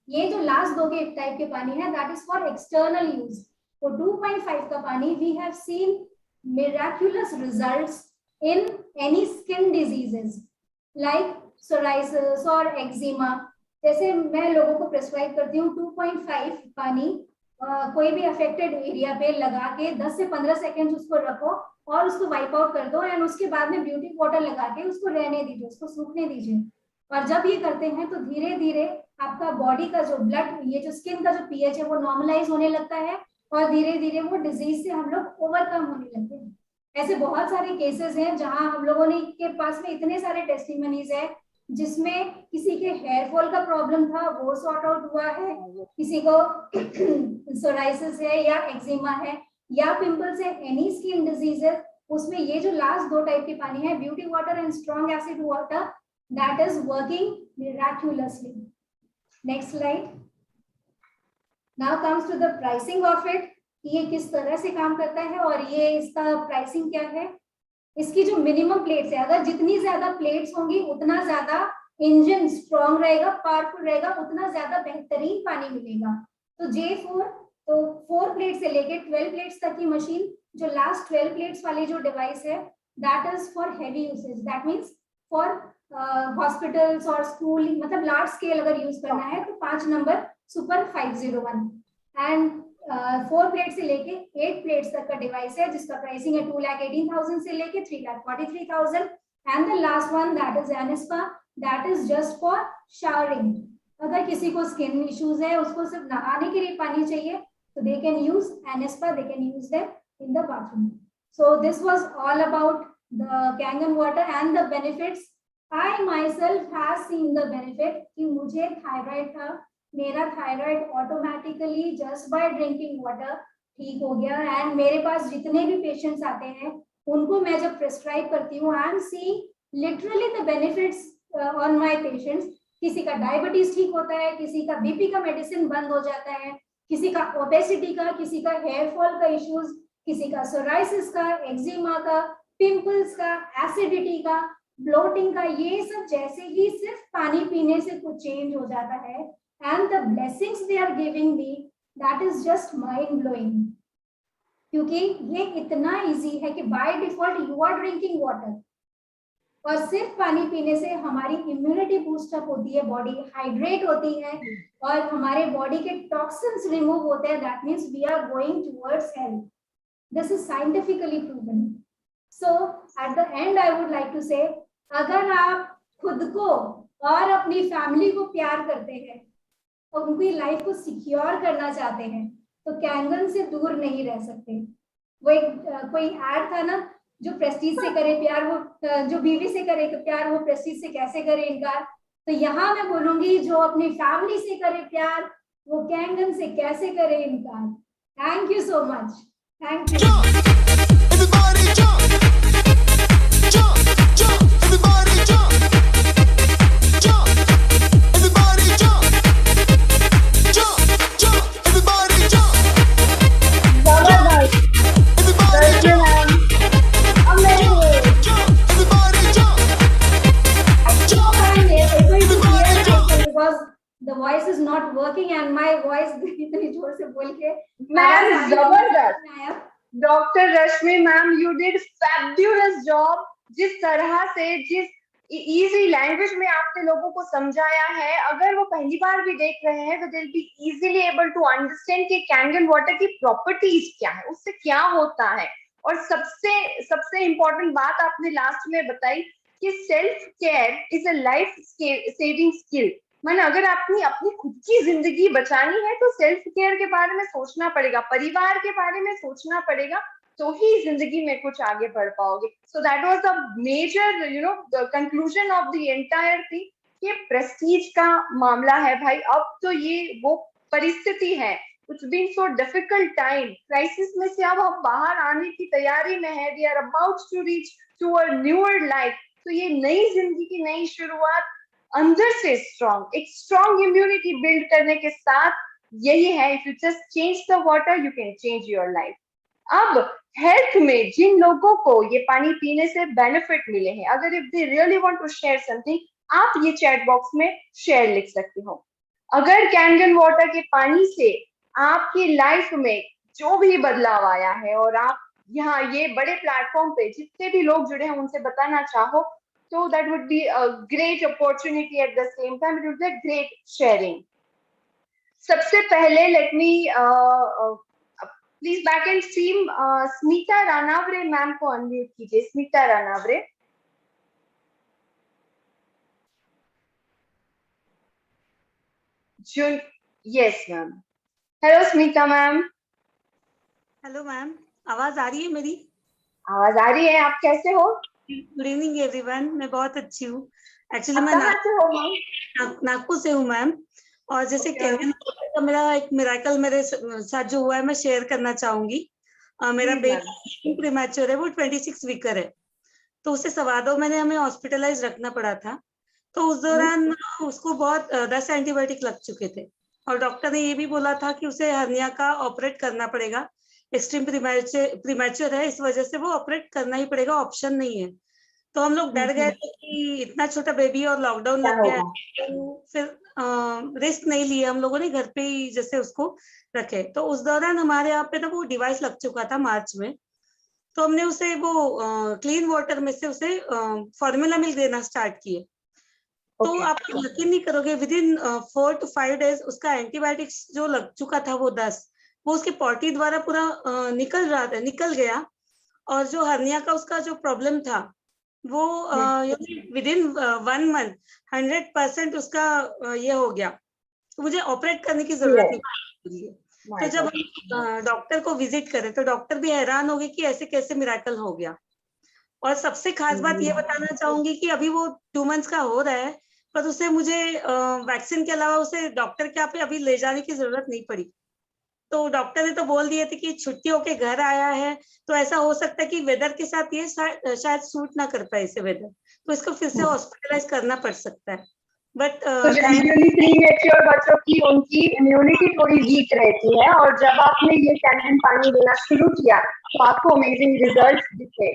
ये जो लास्ट दो के टाइप के पानी है that is for external use. तो 2.5 का पानी we have seen miraculous results in any skin diseases like psoriasis or eczema. जैसे मैं लोगों को प्रेस्क्राइब करती हूँ 2.5 पानी कोई भी अफेक्टेड एरिया पे लगा के 10 से 15 सेकेंड उसको रखो और उसको वाइप आउट कर दो एंड उसके बाद में ब्यूटी वाटर लगा के उसको रहने दीजिए, उसको सूखने दीजिए. और जब ये करते हैं तो धीरे धीरे आपका बॉडी का जो ब्लड, ये जो स्किन का जो पीएच है वो नॉर्मलाइज होने लगता है और धीरे धीरे वो डिजीज से हम लोग ओवरकम होने लगते हैं. ऐसे बहुत सारे केसेस हैं जहां हम लोगों ने के पास में इतने सारे टेस्टिमनीज है जिसमें किसी के हेयर फॉल का प्रॉब्लम था वो सॉर्ट आउट हुआ है, किसी को सोराइसिस है या एक्जिमा है या पिंपल्स है, एनी स्किन डिजीज है, उसमें ये जो लास्ट दो टाइप के पानी है beauty water and strong acid water that is working miraculously. Next slide. Now comes to the pricing of it. ये किस तरह से काम करता है और ये इसका प्राइसिंग क्या है. इसकी जो मिनिमम प्लेट्स है, अगर जितनी ज्यादा प्लेट्स होंगी उतना ज्यादा इंजन स्ट्रॉन्ग रहेगा, पावरफुल रहेगा, उतना ज्यादा बेहतरीन पानी मिलेगा. तो J4, तो 4 प्लेट से लेके 12 प्लेट्स तक की मशीन, जो लास्ट 12 प्लेट्स वाली जो डिवाइस है that is for heavy usage. That means for hospitals और स्कूल, मतलब लार्ज स्केल अगर यूज करना है तो 5 नंबर सुपर 501 एंड 4 प्लेट से लेके 8 प्लेट्स तक का डिवाइस है जिसका प्राइसिंग है 2,18,000 से लेके 3,43,000 and the last one that is Anespa that is just for showering. अगर किसी को स्किन इश्यूज है, उसको सिर्फ नहाने के लिए पानी चाहिए तो they can use any spa, they can use that in the bathroom. So this was all about the Kangen water and the benefits. I myself has seen the benefit कि मुझे थायराइड था, मेरा thyroid automatically just by drinking water ठीक हो गया. And मेरे पास जितने भी पेशेंट्स आते हैं उनको मैं जब प्रिस्क्राइब करती हूँ I am seeing literally the benefits on my patients. किसी का डायबिटीज ठीक होता है, किसी का बीपी का मेडिसिन बंद हो जाता है, किसी का ओबेसिटी का, किसी का हेयर फॉल का इश्यूज, किसी का सोराइसिस का, एक्जिमा का, पिंपल्स का, एसिडिटी का, ब्लोटिंग का, ये सब जैसे ही सिर्फ पानी पीने से कुछ चेंज हो जाता है. And the blessings they are giving me that is just mind blowing. क्योंकि ये इतना इजी है कि by default you are drinking water और सिर्फ पानी पीने से हमारी इम्यूनिटी बूस्ट अप होती है, बॉडी हाइड्रेट होती है और हमारे बॉडी के टॉक्सिन्स रिमूव होते हैं. That means we are going towards health. This is scientifically proven. So at the end I would like to say, अगर आप खुद को और अपनी फैमिली को प्यार करते हैं और उनकी लाइफ को सिक्योर करना चाहते हैं तो कैंगन से दूर नहीं रह सकते. वो एक कोई ऐड था ना, जो प्रेस्टीज से करे प्यार वो जो बीवी से करे प्यार वो प्रेस्टीज से कैसे करे इनकार. तो यहाँ मैं बोलूंगी जो अपनी फैमिली से करे प्यार वो कैंगन से कैसे करे इनकार. Thank you so much. Thank you. Everybody jump! Jump! Jump! Everybody jump! Jump! Everybody jump! Jump! Jump! Everybody jump! जबरदस्त. Everybody Thank you, ma'am. Amazing. jump! Everybody jump! Because the voice is not working and my voice इतनी जोर से बोल के ma'am जबरदस्त. आया. Doctor Rashmi ma'am, you did fabulous job. जिस तरह से, जिस इजी लैंग्वेज में आपने लोगों को समझाया है, अगर वो पहली बार भी देख रहे हैं तो they will be easily able to understand कि कैंगन वाटर की प्रॉपर्टीज क्या है, उससे क्या होता है. और सबसे इम्पोर्टेंट बात आपने लास्ट में बताई कि self care is a life saving skill. मैंने अगर अपनी अपनी खुद की जिंदगी बचानी है तो सेल्फ केयर के बारे में सोचना पड़ेगा, परिवार के बारे में सोचना पड़ेगा, तो ही जिंदगी में कुछ आगे बढ़ पाओगे। So that was the measure the conclusion of the entire thing. ये प्रेस्टीज का मामला है भाई, अब तो ये वो परिस्थिति है। It's been so difficult time, crisis में से अब हम बाहर आने की तैयारी में है, we are about to reach to a newer life. तो ये नई जिंदगी की नई शुरुआत अंदर से स्ट्रॉन्ग, एक स्ट्रॉन्ग इम्यूनिटी बिल्ड करने के साथ यही है। If you just change the water you can change your life. अब हेल्थ में जिन लोगों को ये पानी पीने से बेनिफिट मिले हैं, अगर if they really want to share something, आप ये चैट बॉक्स में शेयर लिख सकते हो। अगर कैनगन वाटर के पानी से आपकी लाइफ में जो भी बदलाव आया है और आप यहाँ ये बड़े प्लेटफॉर्म पे जितने भी लोग जुड़े हैं उनसे बताना चाहो, तो that would be a great opportunity, at the same time it would be great sharing. सबसे पहले let me please back end stream Smita Ranaware ma'am को अनम्यूट कीजिए। Smita Ranaware. Yes ma'am. Hello Smita ma'am. Hello ma'am, आवाज आ रही है मेरी? आवाज आ रही है, आप कैसे हो? गुड इवनिंग एवरीवन, मैं बहुत अच्छी हूँ। एक्चुअली आप मैं कहाँ से हो मैम? नागपुर से हूँ मैम। और जैसे कैनगन का मेरा एक मिराकल मेरे साथ जो हुआ है मैं शेयर करना चाहूंगी। मेरा बेबी प्रीमैच्योर है, वो 26 वीक है, तो उसे 2.25 महीने हमें हॉस्पिटलाइज रखना पड़ा था। तो उस दौरान उसको बहुत 10 एंटीबायोटिक लग चुके थे और डॉक्टर ने ये भी बोला था कि उसे हर्निया का ऑपरेट करना पड़ेगा। एक्सट्रीम प्रीमैच्योर है, इस वजह से वो ऑपरेट करना ही पड़ेगा, ऑप्शन नहीं है। तो हम लोग डर गए थे कि इतना छोटा बेबी और लॉकडाउन लग गया, तो फिर रिस्क नहीं लिए हम लोगों ने, घर पे ही जैसे उसको रखे। तो उस दौरान हमारे यहाँ पे ना वो डिवाइस लग चुका था मार्च में, तो हमने उसे वो क्लीन वाटर में से उसे फॉर्मूला मिल्क देना स्टार्ट किए। तो आप यकीन नहीं करोगे, विद इन 4 to 5 days उसका एंटीबायोटिक्स जो लग चुका था वो 10, वो उसके पॉटी द्वारा पूरा निकल गया। और जो हर्निया का उसका जो प्रॉब्लम था वो विद इन 1 month 100% उसका ये हो गया, तो मुझे ऑपरेट करने की जरूरत नहीं पड़ी। तो जब हम डॉक्टर को विजिट करे तो डॉक्टर भी हैरान हो गए कि ऐसे कैसे मिराकल हो गया। और सबसे खास बात ये बताना चाहूंगी कि अभी वो 2 months का हो रहा है, पर उसे मुझे वैक्सीन के अलावा उसे डॉक्टर के यहाँ पे अभी ले जाने की जरूरत नहीं पड़ी। तो डॉक्टर ने तो बोल दिए थे कि छुट्टी होके घर आया है, तो ऐसा हो सकता है कि वेदर के साथ ये शायद सूट ना कर पाए इसे वेदर, तो इसको फिर से हॉस्पिटलाइज करना पड़ सकता है। बट जनरली प्रीमेच्योर बच्चों की उनकी इम्यूनिटी थोड़ी वीक रहती है, और जब आपने ये कैनन पानी देना शुरू किया तो आपको अमेजिंग रिजल्ट्स दिखे।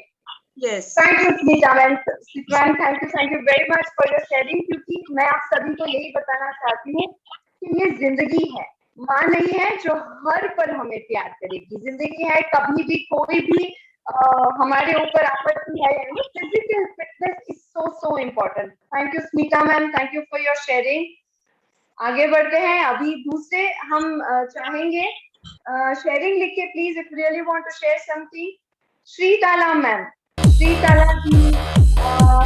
Yes, thank you Smita ma'am, thank you very much for your sharing. क्योंकि मैं आप सभी को यही बताना चाहती हूँ कि ये जिंदगी है, माँ नहीं है जो हर पल हमें प्यार करेगी। जिंदगी है, कभी भी कोई भी हमारे ऊपर आपत्ति है, physical fitness is so important. Thank you Smita ma'am, thank you for your sharing. आगे बढ़ते हैं। अभी दूसरे हम चाहेंगे शेयरिंग लिख के, please if really want to share something. Shritala ma'am, Shritala ji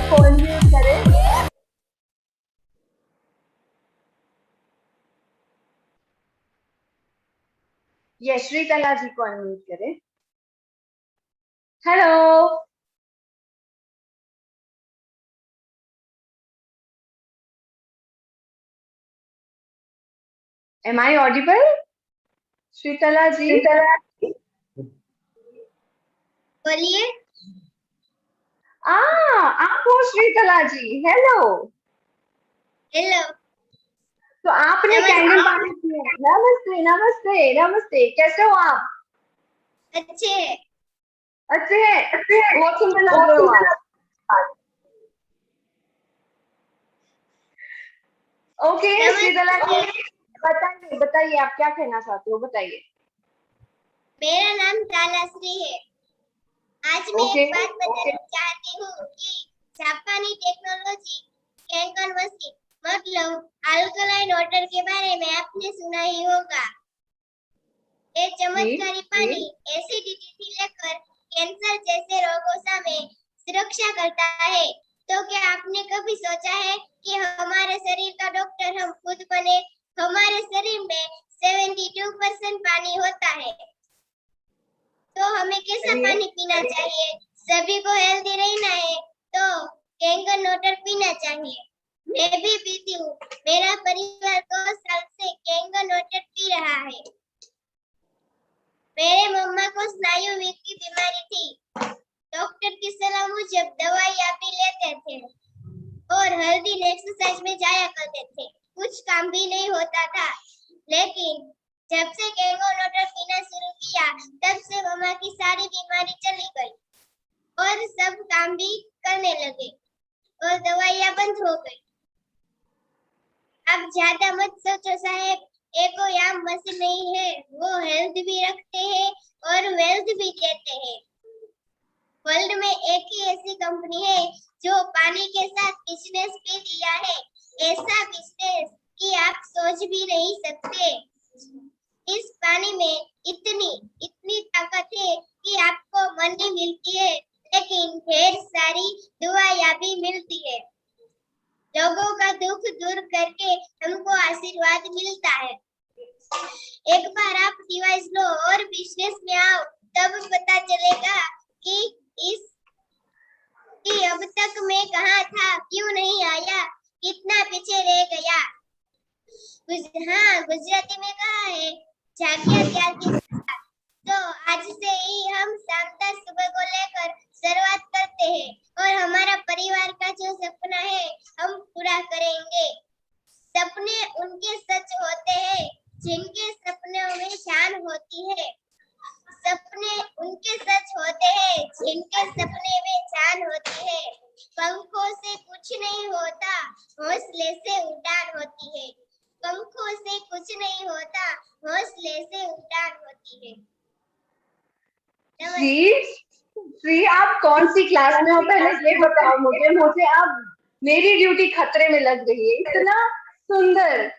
को अनम्यूट करें। ये श्रीताला जी को अनम्यूट करें। Hello, am I audible? Shritala ji, बोलिए। आप हो श्रीतला जी? हेलो हेलो, तो आपने कैंडल पानी पिया? नमस्ते नमस्ते नमस्ते, कैसे हो आप? अच्छे अच्छे हैं, बहुत सुंदर लग रहे हो आप। ओके श्रीतला जी, बताइए आप क्या कहना चाहते हो, बताइए। मेरा नाम तालाश्री है। आज मैं एक बात बताना चाहती हूँ कि जापानी टेक्नोलॉजी कैनन मशीन मतलब अल्कलाइन वाटर के बारे में आपने सुना ही होगा। ये चमत्कारी पानी एसिडिटी से लेकर कैंसर जैसे रोगों सामे सुरक्षा करता है। तो क्या आपने कभी सोचा है कि हमारे शरीर का डॉक्टर हम खुद बने? हमारे शरीर में 72% पानी होता है, तो हमें कैसा पानी पीना चाहिए? सभी को हेल्दी रहना है तो कैंगन वाटर पीना चाहिए। मैं भी पीती हूँ, मेरा परिवार 2 साल से कैंगन वाटर पी रहा है। मेरे मम्मा को स्नायु वीक की बीमारी थी, डॉक्टर की सलाह मुजब दवाइयाँ भी लेते थे और हर दिन एक्सरसाइज में जाया करते थे। कुछ काम भी नहीं होता था, लेकिन जब से कैंगन वाटर पीना शुरू किया तब से मम्मा की सारी बीमारी चली गई और सब काम भी करने लगे और दवाइयाँ बंद हो गई। अब ज्यादा मत सोचो साहेब, एको याम मशीन नहीं है, वो हेल्थ भी रखते हैं और वेल्थ भी देते हैं। वर्ल्ड में एक ही ऐसी कंपनी है जो पानी के साथ बिजनेस भी किया है, ऐसा बिजनेस कि आप सोच भी नहीं सकते। इस पानी में इतनी ताकत है कि आपको मनी मिलती है, लेकिन ढेर सारी दुआएं भी मिलती है। लोगों का दुख दूर करके हमको आशीर्वाद मिलता है। एक बार आप डिवाइस लो और बिजनेस में आओ, तब पता चलेगा कि अब तक मैं कहाँ था, क्यों नहीं आया, कितना पीछे रह गया। हाँ, गुजराती में कहा है जागिया त्यार की साथ। तो आज से ही हम शाम तक सुबह को लेकर शुरुआत करते हैं और हमारा परिवार का जो सपना है हम पूरा करेंगे। सपने उनके सच होते हैं जिनके सपनों में जान होती है। सपने उनके सच होते हैं जिनके सपने में जान होती है। पंखों से कुछ नहीं होता, हौसले से उड़ान होती है। पंखों से कुछ नहीं होता, हौसले से उड़ान होती है। श्री आप कौन सी क्लास में हो पहले ये बताओ मुझे अब मेरी ड्यूटी खतरे में लग रही है। इतना सुंदर,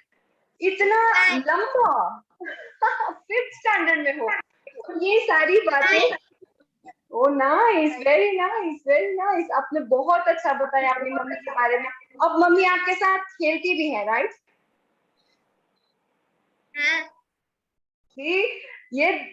इतना लंबा, 5th स्टैंडर्ड में हो, ये सारी बातें। Oh nice, very nice, very nice. आपने बहुत अच्छा बताया अपनी मम्मी के बारे में। अब मम्मी आपके साथ खेलती भी है, राइट?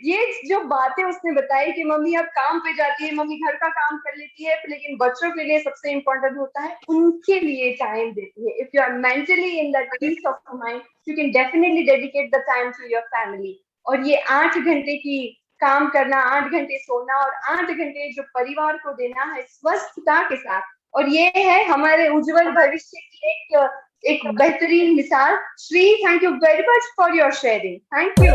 ये जो बातें उसने बताई कि मम्मी अब काम पे जाती है, मम्मी घर का काम कर लेती है, लेकिन बच्चों के लिए सबसे इम्पोर्टेंट होता है उनके लिए टाइम देती है। If you are mentally in that peace of mind, you can definitely dedicate the time to your family. और ये 8 घंटे की काम करना, 8 घंटे सोना और 8 घंटे जो परिवार को देना है स्वस्थता के साथ, और ये है हमारे उज्जवल भविष्य की एक बेहतरीन मिसाल। Shri, thank you very much for your sharing. Thank you.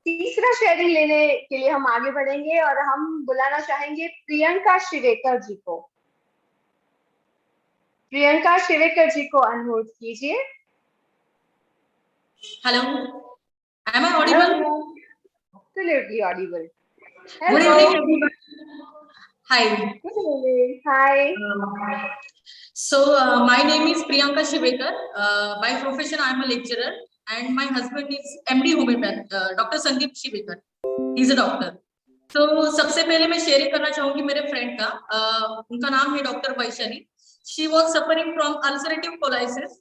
तीसरा शेयरिंग लेने के लिए हम आगे बढ़ेंगे और हम बुलाना चाहेंगे प्रियंका शिवेकर जी को। प्रियंका शिवेकर जी को अनम्यूट कीजिए। Hello, am I audible? Absolutely audible. Good evening, everyone. Hi. Good evening. Hi. So, my name is Priyanka Shivekar. By profession, I am a lecturer, and my husband is MD homeopath, Dr. Sandeep Shivekar. He is a doctor. So, सबसे पहले मैं share करना चाहूंगी मेरे friend का। उनका नाम है doctor Vaishali. She was suffering from ulcerative colitis,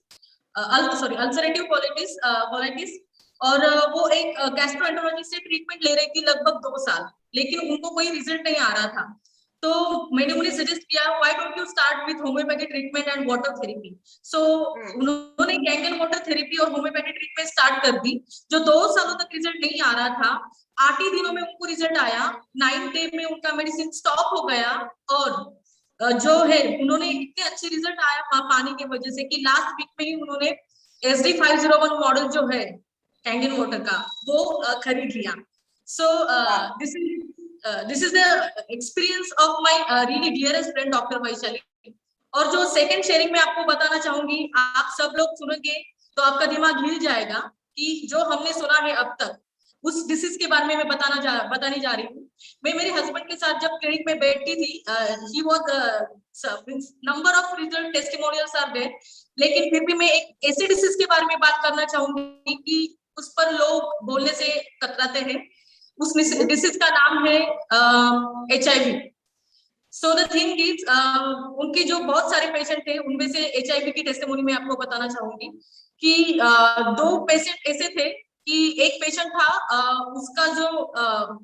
ulcerative colitis, और वो एक गैस्ट्रोएंटरोलॉजिस्ट से ट्रीटमेंट ले रही थी लगभग 2 साल, लेकिन उनको कोई रिजल्ट नहीं आ रहा था। तो मैंने उन्हें सजेस्ट किया, why don't you start with homeopathy treatment and water therapy. So उन्होंने कैंगन वाटर थेरेपी और होम्योपैथी ट्रीटमेंट स्टार्ट कर दी, जो 2 सालों तक रिजल्ट नहीं आ रहा था। 8 ही दिनों में उनको रिजल्ट आया। 9th डे में उनका मेडिसिन स्टॉप हो गया, और जो है उन्होंने इतने अच्छे रिजल्ट आया पानी की वजह से कि लास्ट वीक में ही उन्होंने SD501 मॉडल जो है कैंगन वाटर का वो खरीद लिया। So this is the experience of my really dearest friend doctor Vaishali. और जो सेकंड शेयरिंग में आपको बताना चाहूंगी, आप सब लोग सुनेंगे तो आपका दिमाग हिल जाएगा कि जो हमने सुना है अब तक, उस डिसीज के बारे में मैं बताने जा रही हूँ। मैं मेरे हस्बैंड के साथ जब क्लिनिक में बैठती थी, he was number of result testimonials are there, लेकिन फिर भी मैं एक ऐसे डिसीज के बारे में बात करना चाहूंगी कि उस पर लोग बोलने से कतराते हैं। उस डिसीज का नाम है HIV। So the thing is, उनके जो बहुत सारे पेशेंट थे उनमें से HIV की टेस्टिमोनी मैं आपको बताना चाहूंगी कि 2 पेशेंट ऐसे थे कि एक पेशेंट था, उसका जो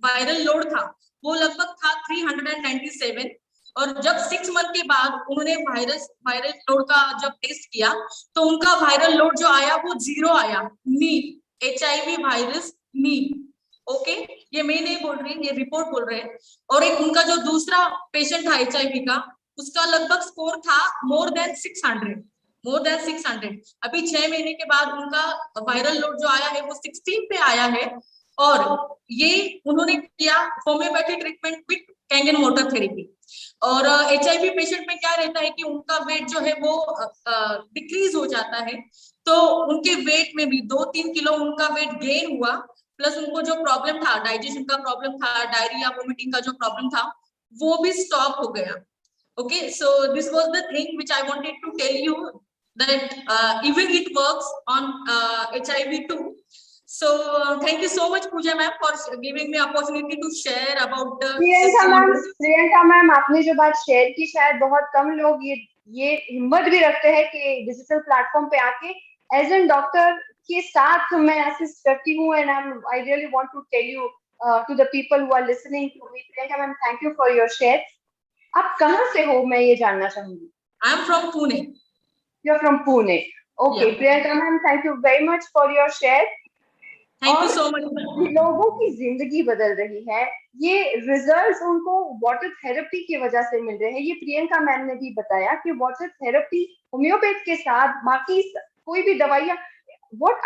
वायरल लोड था वो लगभग था 397, और जब 6 मंथ के बाद उन्होंने वायरल लोड का जब टेस्ट किया तो उनका वायरल लोड जो आया वो 0 आया, नील, HIV वायरस नील। ओके, ये मैं नहीं बोल रही, ये रिपोर्ट बोल रहे हैं। और एक उनका जो दूसरा पेशेंट था HIV का, उसका लगभग स्कोर था मोर देन 600। अभी 6 महीने के बाद उनका वायरल लोड जो आया है वो 16 पे आया है, और ये उन्होंने किया homeopathy treatment with Kangen water therapy. और HIV पेशेंट में क्या रहता है कि उनका वेट जो है वो डिक्रीज हो जाता है, तो उनके वेट में भी 2-3 किलो उनका वेट गेन हुआ, प्लस उनको जो प्रॉब्लम था, डाइजेशन का प्रॉब्लम था, डायरिया वोमिटिंग का जो प्रॉब्लम था वो भी स्टॉप हो गया। Okay, so this was the thing which I wanted to tell you that even it works on HIV too. So thank you so much Pooja ma'am for giving me opportunity to share about the Priyanka ma'am, आपने जो बात share की, शायद बहुत कम लोग ये हिम्मत भी रखते हैं कि डिजिटल प्लेटफॉर्म पे आके एज एन डॉक्टर के साथ मैं असिस्ट करती हूँ, and I really want to tell you to the people who are listening to me. Priyanka ma'am, thank you for your share. आप कहाँ से हो, मैं ये जानना चाहूंगी। I am from Pune. You are from Pune. Okay Priyanka ma'am, thank you very much for your share. Thank you so much. लोगों की जिंदगी बदल रही है, ये रिजल्ट्स उनको वाटर थेरेपी की वजह से मिल रहे हैं। ये प्रियंका मैम ने भी बताया कि वाटर थेरेपी होम्योपैथ के साथ बाकी कोई भी दवाइयाँ, what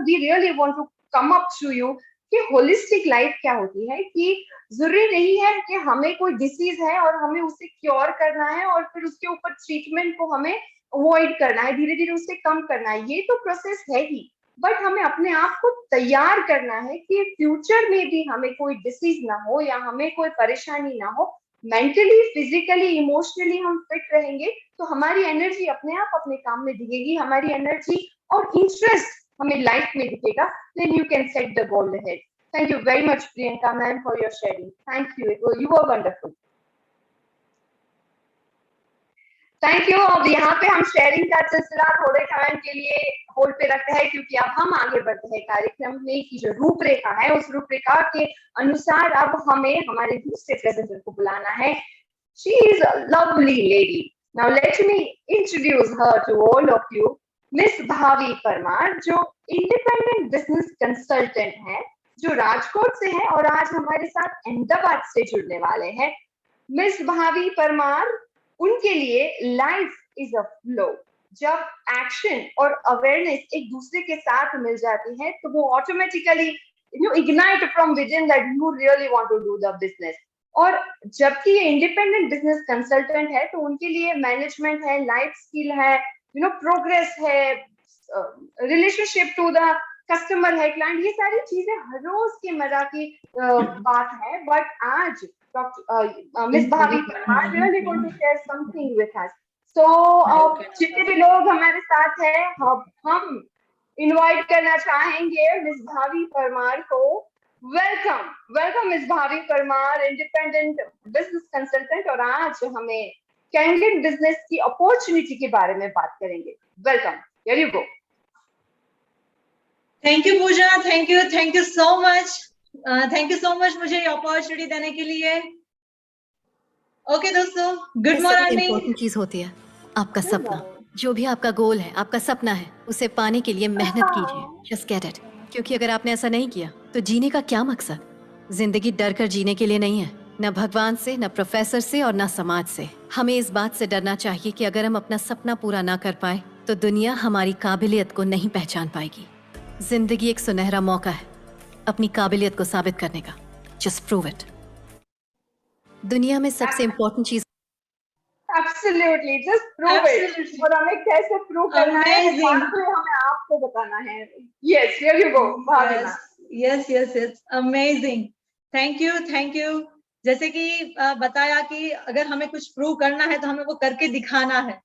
we really want to come up to you कि होलिस्टिक लाइफ क्या होती है, कि जरूरी नहीं है कि हमें कोई डिसीज है और हमें उसे क्योर करना है और फिर उसके ऊपर ट्रीटमेंट को हमें अवॉइड करना है, धीरे धीरे उसे कम करना है। ये तो प्रोसेस है ही, बट हमें अपने आप को तैयार करना है कि फ्यूचर में भी हमें कोई डिसीज ना हो या हमें कोई परेशानी ना हो। मेंटली, फिजिकली, इमोशनली हम फिट रहेंगे तो हमारी एनर्जी अपने आप अपने काम में दिखेगी, हमारी एनर्जी और इंटरेस्ट हमें लाइफ में दिखेगा। Then you can set the goal ahead. Thank you very much Priyanka ma'am for your sharing. Thank you, you are wonderful. Thank you. अब यहाँ पे हम शेयरिंग का सिलसिला थोड़े टाइम के लिए होल्ड पे रखते हैं, क्योंकि अब हम आगे बढ़ते हैं कार्यक्रम में की जो रूपरेखा है, उस रूपरेखा के अनुसार अब हमें हमारे दूसरे प्रेजेंटर को बुलाना है। She is a lovely lady. Now let me introduce her to all of you, miss Bhavi Parmar, जो इंडिपेंडेंट बिजनेस कंसल्टेंट है, जो राजकोट से है और आज हमारे साथ अहमदाबाद से जुड़ने वाले हैं। मिस भावी परमार, उनके लिए लाइफ इज अ फ्लो। जब एक्शन और अवेयरनेस एक दूसरे के साथ मिल जाती है तो वो automatically you ignite from within that you really want to do the business. और जबकि ये इंडिपेंडेंट बिजनेस कंसल्टेंट है तो उनके लिए मैनेजमेंट है, लाइफ स्किल है, यू नो प्रोग्रेस है, रिलेशनशिप टू द कस्टमर है, क्लाइंट, ये सारी चीजें हर रोज की मजा की बात है। बट आज miss Bhavi Parmar really going to share something with us. So जितने भी लोग हमारे साथ हैं, हम इनवाइट करना चाहेंगे मिस भावी परमार को। Welcome miss Bhavi Parmar, independent business consultant, और आज हमें कैंगन बिजनेस की अपॉर्चुनिटी के बारे में बात करेंगे। Welcome, here you go. Thank you Puja, thank you so much मुझे ये अपॉर्चुनिटी देने के लिए। ओके दोस्तों, गुड मॉर्निंग। इम्पोर्टेंट चीज होती है आपका सपना। जो भी आपका गोल है, आपका सपना है, उसे पाने के लिए मेहनत कीजिए। Just get it. क्योंकि अगर आपने ऐसा नहीं किया तो जीने का क्या मकसद? जिंदगी डर कर जीने के लिए नहीं है, न भगवान से, न प्रोफेसर से और न समाज से। हमें इस बात से डरना चाहिए कि अगर हम अपना सपना पूरा ना कर पाए तो दुनिया हमारी काबिलियत को नहीं पहचान पाएगी। जिंदगी एक सुनहरा मौका है अपनी काबिलियत को साबित करने का। Just prove it. दुनिया में सबसे इम्पोर्टेंट चीज Absolutely, just prove it. और हमें कैसे प्रूव करना है, हमें आपको बताना है। Yes, here you go, Bhavna. Yes yes yes, amazing, thank you. जैसे कि बताया कि अगर हमें कुछ प्रूव करना है तो हमें वो करके दिखाना है,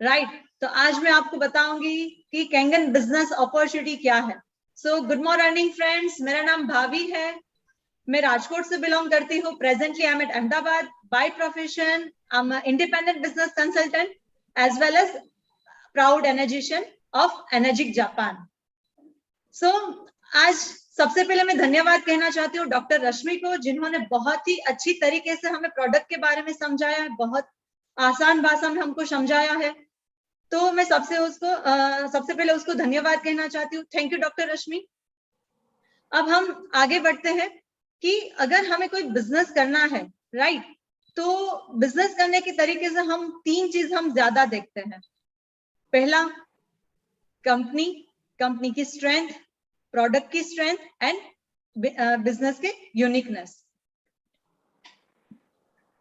राइट? तो आज मैं आपको बताऊंगी कि कैंगन बिजनेस अपॉर्चुनिटी क्या है। सो गुड मॉर्निंग फ्रेंड्स, मेरा नाम भाभी है, मैं राजकोट से बिलोंग करती हूँ। Presently I am at Ahmedabad. By profession I am independent business consultant as well as proud energician of Enagic Japan. So आज सबसे पहले मैं धन्यवाद कहना चाहती हूँ डॉक्टर रश्मि को, जिन्होंने बहुत ही अच्छी तरीके से हमें प्रोडक्ट के बारे में समझाया है, बहुत आसान भाषा में हमको समझाया है। तो मैं सबसे पहले उसको धन्यवाद कहना चाहती हूँ। थैंक यू डॉक्टर रश्मि। अब हम आगे बढ़ते हैं कि अगर हमें कोई बिजनेस करना है, राइट, तो बिजनेस करने के तरीके से हम 3 चीज हम ज्यादा देखते हैं। पहला, कंपनी की स्ट्रेंथ, प्रोडक्ट की स्ट्रेंथ एंड बिजनेस के uniqueness.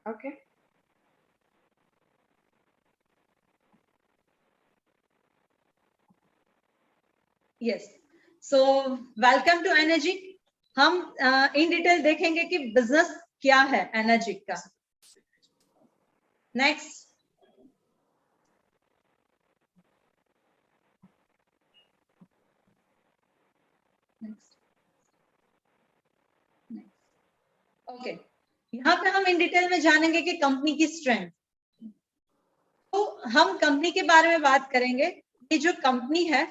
Okay, yes, so welcome to energy. हम इन डिटेल देखेंगे कि बिजनेस क्या है एनर्जी का। नेक्स्ट, ओके, यहाँ पे हम इन डिटेल में जानेंगे कि कंपनी की स्ट्रेंथ। तो हम कंपनी के बारे में बात करेंगे। ये जो कंपनी है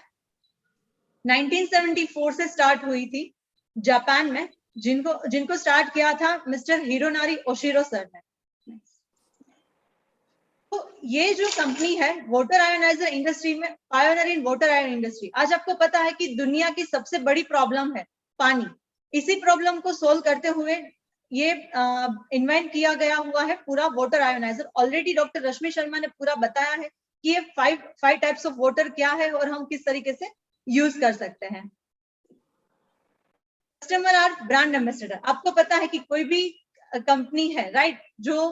1974 से स्टार्ट हुई थी जापान में, जिनको स्टार्ट किया था मिस्टर हिरोनारी ओशिरो सर ने। तो ये जो कंपनी है वाटर आयोनाइजर इंडस्ट्री में pioneer in water ion industry. आज आपको पता है कि दुनिया की सबसे बड़ी प्रॉब्लम है पानी। इसी प्रॉब्लम को सोल्व करते हुए ये इन्वेंट किया गया हुआ है पूरा water ioniser. Already doctor Rashmi Sharma ने पूरा बताया है कि ये 5 टाइप्स ऑफ वाटर क्या है और हम किस तरीके से यूज कर सकते हैं। Customer are brand ambassador. आपको पता है कि कोई भी कंपनी है, राइट, जो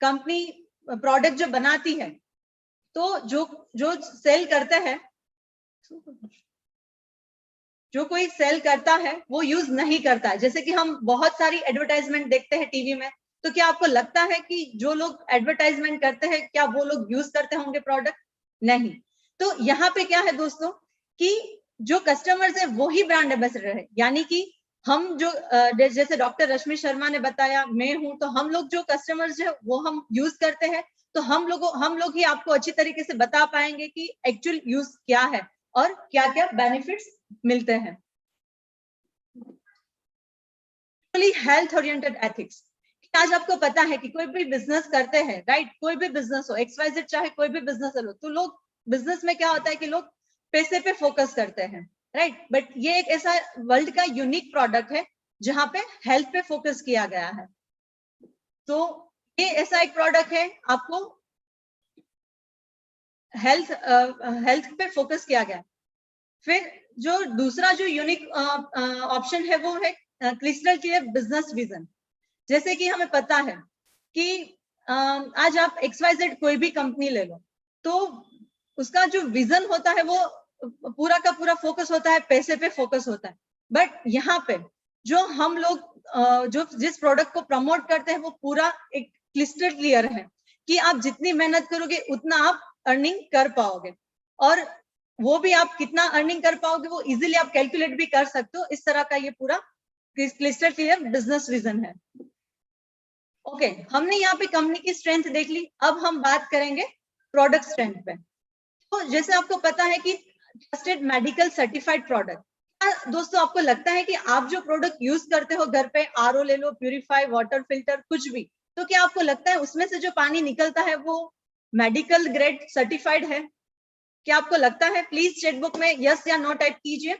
कंपनी प्रोडक्ट जो बनाती है, तो जो सेल करता है, जो कोई सेल करता है वो यूज नहीं करता है। जैसे कि हम बहुत सारी एडवर्टाइजमेंट देखते हैं टीवी में, तो क्या आपको लगता है कि जो लोग एडवर्टाइजमेंट करते हैं क्या वो लोग यूज करते होंगे प्रोडक्ट? नहीं। तो यहाँ पे क्या है दोस्तों कि जो कस्टमर्स है वो ही ब्रांड एम्बेसडर है। यानी कि हम जो जैसे डॉक्टर रश्मि शर्मा ने बताया, मैं हूं, तो हम लोग जो कस्टमर्स है वो हम यूज करते हैं, तो हम लोग ही आपको अच्छी तरीके से बता पाएंगे कि एक्चुअल यूज क्या है और क्या क्या बेनिफिट्स मिलते हैं। Health oriented ethics. आज आपको पता है कि कोई भी बिजनेस करते हैं, राइट, कोई भी बिजनेस हो, XYZ चाहे कोई भी बिजनेस हो, तो लोग बिजनेस में क्या होता है कि लोग पैसे पे फोकस करते हैं, राइट, बट ये एक ऐसा वर्ल्ड का यूनिक प्रोडक्ट है जहां पे हेल्थ पे फोकस किया गया है। तो ये ऐसा एक प्रोडक्ट है, आपको हेल्थ पे फोकस किया गया। फिर जो दूसरा जो यूनिक ऑप्शन है वो है क्रिस्टल क्लियर बिजनेस विजन। जैसे कि हमें पता है कि आज आप XYZ कोई भी कंपनी ले लो, तो उसका जो विजन होता है वो पूरा का पूरा फोकस होता है, पैसे पे फोकस होता है। बट यहाँ पे जो हम लोग जो जिस प्रोडक्ट को प्रमोट करते हैं वो पूरा एक क्रिस्टल क्लियर है कि आप जितनी मेहनत करोगे उतना आप अर्निंग कर पाओगे, और वो भी आप कितना अर्निंग कर पाओगे वो इजीली आप कैलकुलेट भी कर सकते हो। इस तरह का ये पूरा क्रिस्टल क्लियर बिजनेस विजन है। ओके, हमने यहाँ पे कंपनी की स्ट्रेंथ देख ली। अब हम बात करेंगे प्रोडक्ट स्ट्रेंथ पे। तो जैसे आपको पता है कि ट्रस्टेड मेडिकल सर्टिफाइड प्रोडक्ट। दोस्तों आपको लगता है कि आप जो प्रोडक्ट यूज करते हो घर पे, RO ले लो, प्यूरिफाई, वाटर फिल्टर, कुछ भी, तो क्या आपको लगता है उसमें से जो पानी निकलता है वो मेडिकल ग्रेड सर्टिफाइड है? क्या आपको लगता है? प्लीज चैट बुक में यस या नो टाइप कीजिए।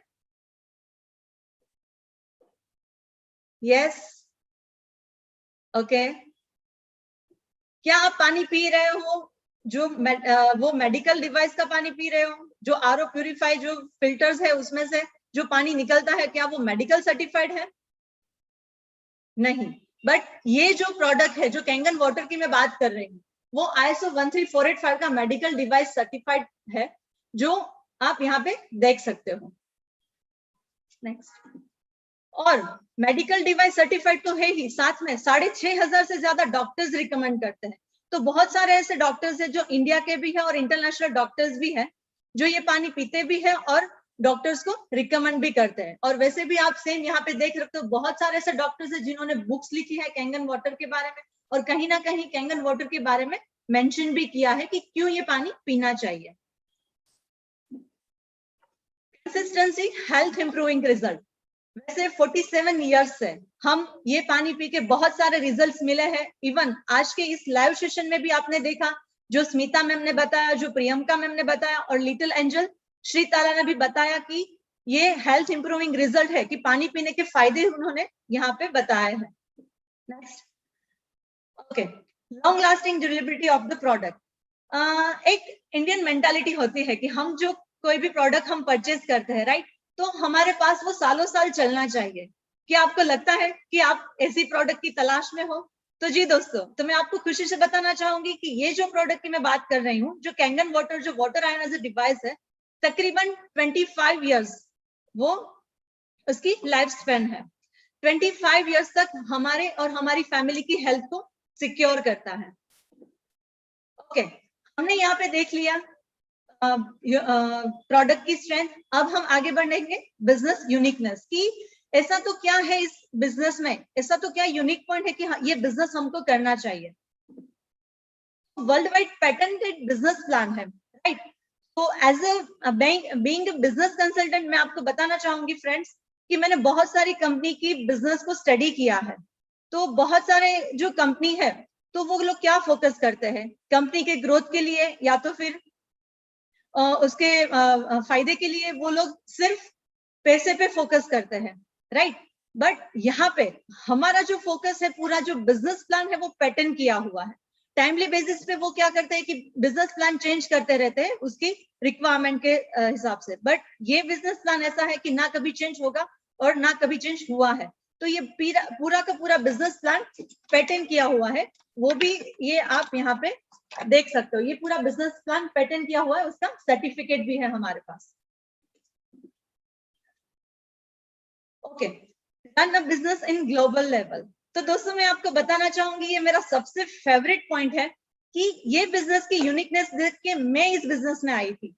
Yes, okay. क्या आप पानी पी रहे हो जो वो मेडिकल डिवाइस का पानी पी रहे हो? जो RO प्यूरिफाई जो फिल्टर्स है उसमें से जो पानी निकलता है क्या वो मेडिकल सर्टिफाइड है? नहीं। बट ये जो प्रोडक्ट है जो कैंगन वाटर की मैं बात कर रही हूँ वो ISO 13485 का मेडिकल डिवाइस सर्टिफाइड है, जो आप यहाँ पे देख सकते हो। नेक्स्ट, और मेडिकल डिवाइस सर्टिफाइड तो है ही, साथ में 6,500 से ज्यादा डॉक्टर्स रिकमेंड करते हैं। तो बहुत सारे ऐसे डॉक्टर्स हैं जो इंडिया के भी है और इंटरनेशनल डॉक्टर्स भी हैं जो ये पानी पीते भी है और डॉक्टर्स को रिकमेंड भी करते हैं। और वैसे भी आप सेम यहाँ पे देख सकते हो, बहुत सारे ऐसे डॉक्टर्स हैं जिन्होंने बुक्स लिखी है कैंगन वाटर के बारे में, और कहीं ना कहीं कैंगन वाटर के बारे में मेंशन भी किया है कि क्यों ये पानी पीना चाहिए। Consistency, health improving result. वैसे 47 इयर्स से हम ये पानी पी के बहुत सारे रिजल्ट्स मिले हैं। इवन आज के इस लाइव सेशन में भी आपने देखा, जो स्मिता मैम ने बताया, जो प्रियंका मैम ने बताया, और लिटिल एंजल श्री तारा ने भी बताया कि ये हेल्थ इंप्रूविंग रिजल्ट है कि पानी पीने के फायदे उन्होंने यहाँ पे बताए हैं। Next, okay, long lasting durability of the product. एक इंडियन मेंटालिटी होती है कि हम जो कोई भी प्रोडक्ट हम परचेज करते हैं, राइट, तो हमारे पास वो सालों साल चलना चाहिए। क्या आपको लगता है कि आप ऐसी प्रोडक्ट की तलाश में हो? तो जी दोस्तों, तो मैं आपको खुशी से बताना चाहूंगी कि ये जो प्रोडक्ट की मैं बात कर रही हूँ, जो कैंगन वाटर, जो वाटर आयोनाइजर डिवाइस है, तकरीबन 25 इयर्स वो उसकी लाइफ स्पैन है। 25 इयर्स तक हमारे और हमारी फैमिली की हेल्थ को सिक्योर करता है। ओके, हमने यहाँ पे देख लिया प्रोडक्ट की स्ट्रेंथ। अब हम आगे बढ़ेंगे बिजनेस यूनिकनेस की, ऐसा तो क्या है इस बिजनेस में, ऐसा तो क्या यूनिक पॉइंट है कि ये बिजनेस हमको करना चाहिए। World wide patented business plan है, राइट। तो as a being a business consultant मैं आपको बताना चाहूंगी फ्रेंड्स कि मैंने बहुत सारी कंपनी की बिजनेस को स्टडी किया है। तो बहुत सारे जो कंपनी है तो वो लोग क्या फोकस करते हैं कंपनी के ग्रोथ के लिए, या तो फिर उसके फायदे के लिए वो लोग सिर्फ पैसे पे फोकस करते हैं, राइट। बट यहाँ पे हमारा जो फोकस है, पूरा जो बिजनेस प्लान है वो पैटर्न किया हुआ है। टाइमली बेसिस पे वो क्या करते हैं कि बिजनेस प्लान चेंज करते रहते हैं उसकी रिक्वायरमेंट के हिसाब से। बट ये बिजनेस प्लान ऐसा है कि ना कभी चेंज होगा और ना कभी चेंज हुआ है। तो ये पूरा का पूरा बिजनेस प्लान पैटर्न किया हुआ है, वो भी ये आप यहाँ पे देख सकते हो। ये पूरा बिजनेस प्लान पैटर्न किया हुआ है, उसका सर्टिफिकेट भी है हमारे पास। Okay, run a business in global level. तो दोस्तों मैं आपको बताना चाहूंगी, ये मेरा सबसे फेवरेट पॉइंट है कि ये बिजनेस की यूनिकनेस देख के मैं इस बिजनेस में आई थी।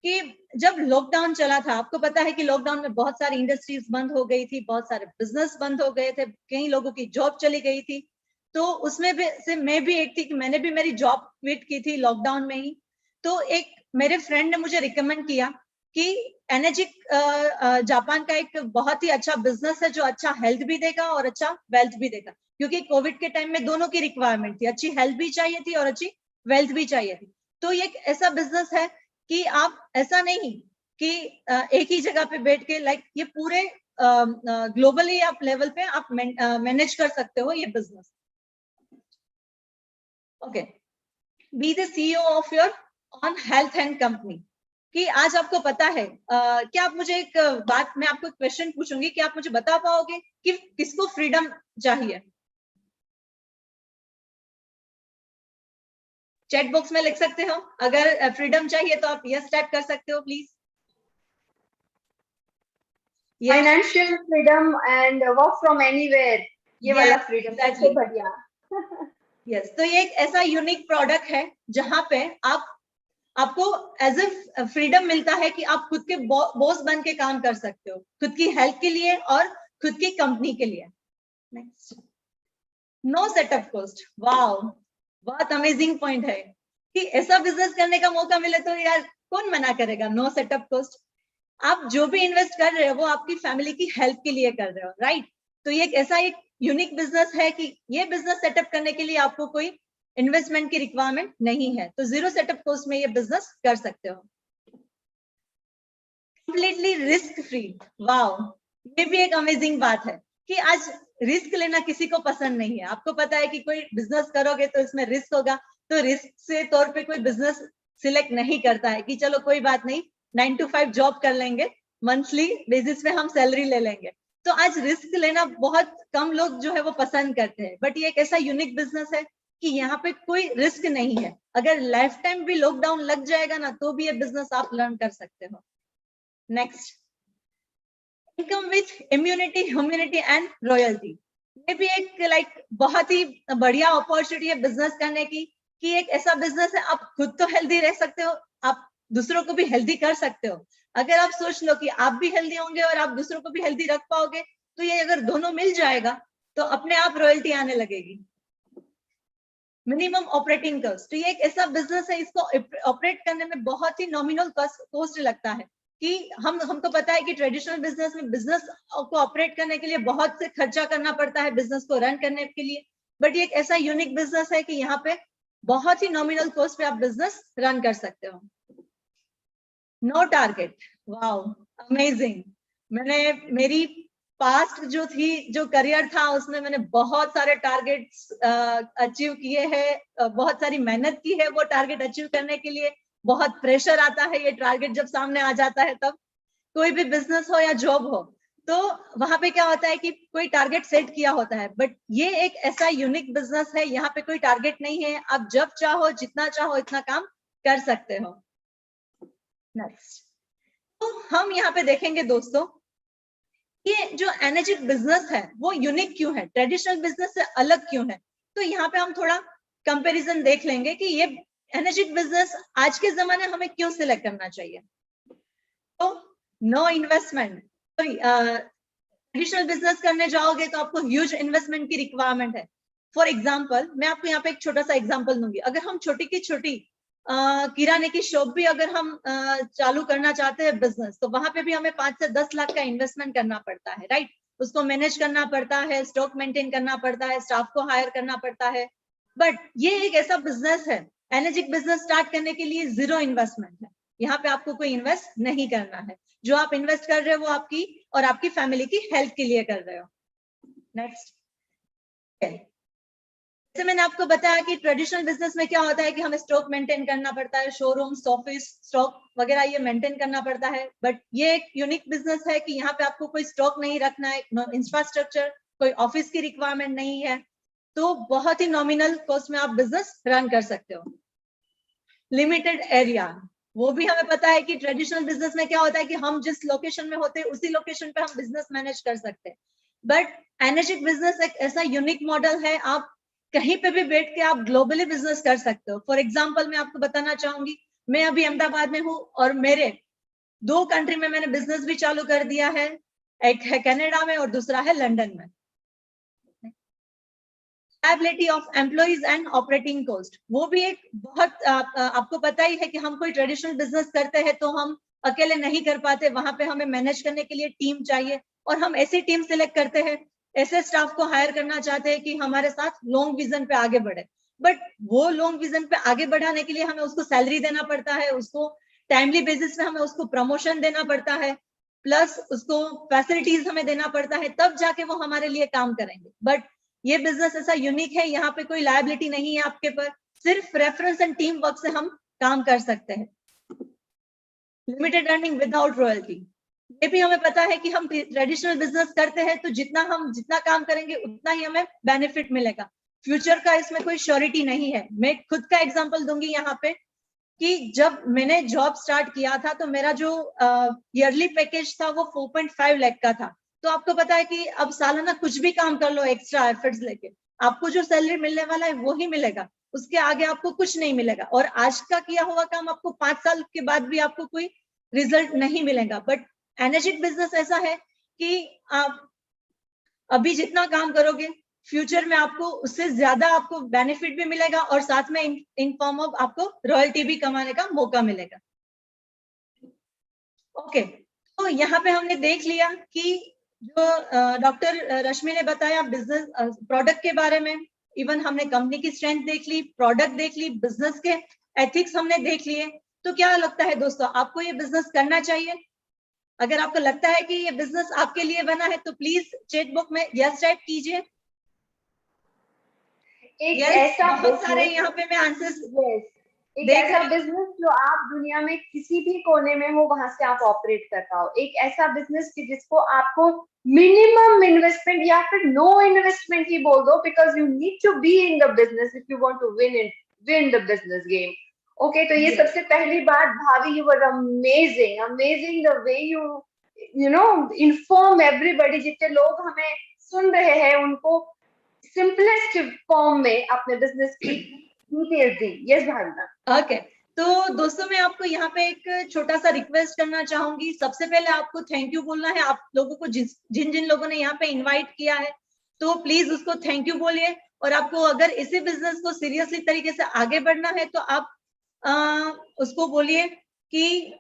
कि जब लॉकडाउन चला था, आपको पता है कि लॉकडाउन में बहुत सारी इंडस्ट्रीज बंद हो गई थी, बहुत सारे बिजनेस बंद हो गए थे, कई लोगों की जॉब चली गई थी। तो उसमें भी से मैं भी एक थी कि मैंने भी मेरी जॉब क्विट की थी लॉकडाउन में ही। तो एक मेरे फ्रेंड ने मुझे रिकमेंड किया कि एनर्जिक जापान का एक बहुत ही अच्छा बिजनेस है जो अच्छा हेल्थ भी देगा और अच्छा वेल्थ भी देगा, क्योंकि कोविड के टाइम में दोनों की रिक्वायरमेंट थी, अच्छी हेल्थ भी चाहिए थी और अच्छी वेल्थ भी चाहिए थी। तो ये एक ऐसा बिजनेस है कि आप ऐसा नहीं कि एक ही जगह पे बैठ के, लाइक ये पूरे ग्लोबली आप लेवल पे आप मैनेज कर सकते हो ये business. Okay, be the CEO of your on health and company. कि आज आपको पता है क्या आप मुझे एक बात, मैं आपको क्वेश्चन पूछूंगी कि आप मुझे बता पाओगे कि किसको फ्रीडम चाहिए? चैट बॉक्स में लिख सकते हो, अगर फ्रीडम चाहिए तो आप यस टाइप कर सकते हो please. Financial freedom and work from anywhere, ये वाला फ्रीडम सबसे बढ़िया। यस, तो ये एक ऐसा यूनिक प्रोडक्ट है जहां पे आपको एज ए फ्रीडम मिलता है कि आप खुद के बॉस बन के काम कर सकते हो, खुद की हेल्थ के लिए और खुद की कंपनी के लिए। Next, no setup cost. Wow, बहुत अमेजिंग पॉइंट है कि ऐसा बिजनेस करने का मौका मिले तो यार कौन मना करेगा। नो सेटअप कॉस्ट, आप जो भी इन्वेस्ट कर रहे हो वो आपकी फैमिली की हेल्थ के लिए कर रहे हो, राइट। तो ये एक ऐसा एक यूनिक बिजनेस है कि ये बिजनेस सेटअप करने के लिए आपको कोई इन्वेस्टमेंट की रिक्वायरमेंट नहीं है, तो जीरो सेटअप कॉस्ट में ये बिजनेस कर सकते हो। Completely risk free. वाओ, ये भी एक अमेजिंग बात है कि आज रिस्क लेना किसी को पसंद नहीं है। आपको पता है कि कोई बिजनेस करोगे तो इसमें रिस्क होगा, तो रिस्क से तौर पे कोई बिजनेस सिलेक्ट नहीं करता है कि चलो कोई बात नहीं 9 to 5 जॉब कर लेंगे, मंथली बेसिस पे हम सैलरी ले लेंगे। तो आज रिस्क लेना बहुत कम लोग जो है वो पसंद करते हैं। बट ये एक ऐसा यूनिक बिजनेस है कि यहाँ पे कोई रिस्क नहीं है। अगर लाइफ टाइम भी लॉकडाउन लग जाएगा ना तो भी ये बिजनेस आप लर्न कर सकते हो। Next, income with immunity, humanity and royalty. ये भी एक बहुत ही बढ़िया अपॉर्चुनिटी है बिजनेस करने की, कि एक ऐसा बिजनेस है आप खुद तो हेल्दी रह सकते हो, आप दूसरों को भी हेल्दी कर सकते हो। अगर आप सोच लो कि आप भी हेल्दी होंगे और आप दूसरों को भी हेल्दी रख पाओगे, तो ये अगर दोनों मिल जाएगा तो अपने आप रॉयल्टी आने लगेगी। मिनिमम ऑपरेटिंग कॉस्ट, तो ये एक ऐसा बिजनेस है, इसको ऑपरेट करने में बहुत ही नॉमिनल कॉस्ट लगता है। कि हमको पता है कि ट्रेडिशनल बिजनेस में बिजनेस को ऑपरेट करने के लिए बहुत से खर्चा करना पड़ता है बिजनेस को रन करने के लिए, बट ये एक ऐसा यूनिक बिजनेस है कि यहाँ पे बहुत ही नॉमिनल कॉस्ट पे आप बिजनेस रन कर सकते हो। No target, wow amazing. मैंने मेरी पास्ट जो करियर था उसमें मैंने बहुत सारे टारगेट्स अचीव किए हैं, बहुत सारी मेहनत की है वो टारगेट अचीव करने के लिए। बहुत प्रेशर आता है ये टारगेट जब सामने आ जाता है तब। कोई भी बिजनेस हो या जॉब हो, तो वहां पे क्या होता है कि कोई टारगेट सेट किया होता है, बट ये एक ऐसा यूनिक बिजनेस है, यहाँ पे कोई टारगेट नहीं है, आप जब चाहो जितना चाहो इतना काम कर सकते हो। नेक्स्ट, तो हम यहाँ पे देखेंगे दोस्तों, ये जो एनर्जिक बिजनेस है वो यूनिक क्यों है, ट्रेडिशनल बिजनेस से अलग क्यों है। तो यहाँ पे हम थोड़ा कंपैरिजन देख लेंगे कि ये एनर्जिक बिजनेस आज के जमाने हमें क्यों सिलेक्ट करना चाहिए। तो नो इन्वेस्टमेंट, ट्रेडिशनल बिजनेस करने जाओगे तो आपको ह्यूज इन्वेस्टमेंट की रिक्वायरमेंट है। फॉर एग्जाम्पल, मैं आपको यहाँ पे एक छोटा सा एग्जाम्पल दूंगी। अगर हम छोटी की छोटी किराने की शॉप भी अगर हम चालू करना चाहते हैं बिजनेस, तो वहां पे भी हमें 5 से 10 लाख का इन्वेस्टमेंट करना पड़ता है, राइट। उसको मैनेज करना पड़ता है, स्टॉक मेंटेन करना पड़ता है, स्टाफ को हायर करना पड़ता है। बट ये एक ऐसा बिजनेस है, एनर्जिक बिजनेस स्टार्ट करने के लिए 0 इन्वेस्टमेंट है। यहाँ पे आपको कोई इन्वेस्ट नहीं करना है, जो आप इन्वेस्ट कर रहे हो वो आपकी और आपकी फैमिली की हेल्थ के लिए कर रहे हो। नेक्स्ट, जैसे मैंने आपको बताया कि ट्रेडिशनल बिजनेस में क्या होता है कि हमें स्टॉक मेंटेन करना पड़ता है, शोरूम्स, ऑफिस, स्टॉक वगैरह ये मेंटेन करना पड़ता है। बट ये एक यूनिक बिजनेस है कि यहाँ पे आपको कोई स्टॉक नहीं रखना है, इंफ्रास्ट्रक्चर, कोई ऑफिस की रिक्वायरमेंट नहीं है, तो बहुत ही नॉमिनल कॉस्ट में आप बिजनेस रन कर सकते हो। लिमिटेड एरिया, वो भी हमें पता है कि ट्रेडिशनल बिजनेस में क्या होता है कि हम जिस लोकेशन में होते हैं उसी लोकेशन पे हम बिजनेस मैनेज कर सकते हैं। बट एनर्जिक बिजनेस एक ऐसा यूनिक मॉडल है, आप कहीं पे भी बैठ के आप ग्लोबली बिजनेस कर सकते हो। फॉर एग्जाम्पल मैं आपको बताना चाहूंगी, मैं अभी अहमदाबाद में हूँ और मेरे 2 कंट्री में मैंने बिजनेस भी चालू कर दिया है, एक है कनाडा में और दूसरा है लंदन में। Liability of employees and operating cost, वो भी एक बहुत आपको पता ही है कि हम कोई ट्रेडिशनल बिजनेस करते हैं तो हम अकेले नहीं कर पाते, वहां पे हमें मैनेज करने के लिए टीम चाहिए, और हम ऐसी टीम सिलेक्ट करते हैं, ऐसे स्टाफ को हायर करना चाहते हैं कि हमारे साथ लॉन्ग विजन पे आगे बढ़े। बट वो लॉन्ग विजन पे आगे बढ़ाने के लिए हमें उसको सैलरी देना पड़ता है, उसको टाइमली बेसिस पे हमें उसको प्रमोशन देना पड़ता है, प्लस उसको फैसिलिटीज हमें देना पड़ता है, तब जाके वो हमारे लिए काम करेंगे। बट ये बिजनेस ऐसा यूनिक है, यहाँ पे कोई लायबिलिटी नहीं है आपके पर, सिर्फ रेफरेंस एंड टीम वर्क से हम काम कर सकते हैं। लिमिटेड अर्निंग विदाउट रॉयल्टी, ये भी हमें पता है कि हम ट्रेडिशनल बिजनेस करते हैं तो जितना काम करेंगे उतना ही हमें बेनिफिट मिलेगा, फ्यूचर का इसमें कोई श्योरिटी नहीं है। मैं खुद का एग्जांपल दूंगी यहाँ पे कि जब मैंने जॉब स्टार्ट किया था तो मेरा जो ईयरली पैकेज था वो 4.5 लाख का था। तो आपको पता है कि अब सालाना कुछ भी काम कर लो एक्स्ट्रा एफर्ट्स लेके, आपको जो सैलरी मिलने वाला है वो ही मिलेगा, उसके आगे आपको कुछ नहीं मिलेगा। और आज का किया हुआ काम आपको 5 साल के बाद भी आपको कोई रिजल्ट नहीं मिलेगा। बट एनर्जिक बिजनेस ऐसा है कि आप अभी जितना काम करोगे फ्यूचर में आपको उससे ज्यादा आपको बेनिफिट भी मिलेगा, और साथ में इन फॉर्म ऑफ आपको रॉयल्टी भी कमाने का मौका मिलेगा। ओके, तो यहाँ पे हमने देख लिया कि जो डॉक्टर रश्मि ने बताया बिजनेस प्रोडक्ट के बारे में, इवन हमने कंपनी की स्ट्रेंथ देख ली, प्रोडक्ट देख ली, बिजनेस के एथिक्स हमने देख लिए। तो क्या लगता है दोस्तों, आपको ये बिजनेस करना चाहिए? अगर आपको लगता है कि ये बिजनेस आपके लिए बना है तो प्लीज चैट बॉक्स में यस टाइप कीजिए। एक ऐसा बहुत सारे यहाँ पे मैं आंसर्स एक ऐसा बिजनेस जो आप दुनिया में किसी भी कोने में हो वहां से आप ऑपरेट कर पाओ, एक ऐसा बिजनेस कि जिसको आपको मिनिमम इन्वेस्टमेंट या फिर नो इन्वेस्टमेंट ही बोल दो, because you need to be in the business if you want to win the business game. Okay, तो ये सबसे पहली बात, भाभी, you were amazing the way inform everybody, जितने लोग हमें सुन रहे हैं उनको सिंपलेस्ट फॉर्म में अपने बिजनेस की डिटेल्स दी। यस भावना। ओके, तो दोस्तों मैं आपको यहाँ पे एक छोटा सा रिक्वेस्ट करना चाहूंगी। सबसे पहले आपको थैंक यू बोलना है। आप लोगों को जिन जिन लोगों ने यहाँ पे इनवाइट किया है तो प्लीज उसको थैंक यू बोलिए। और आपको अगर इसी बिजनेस को सीरियसली तरीके से आगे बढ़ना है तो आप उसको बोलिए कि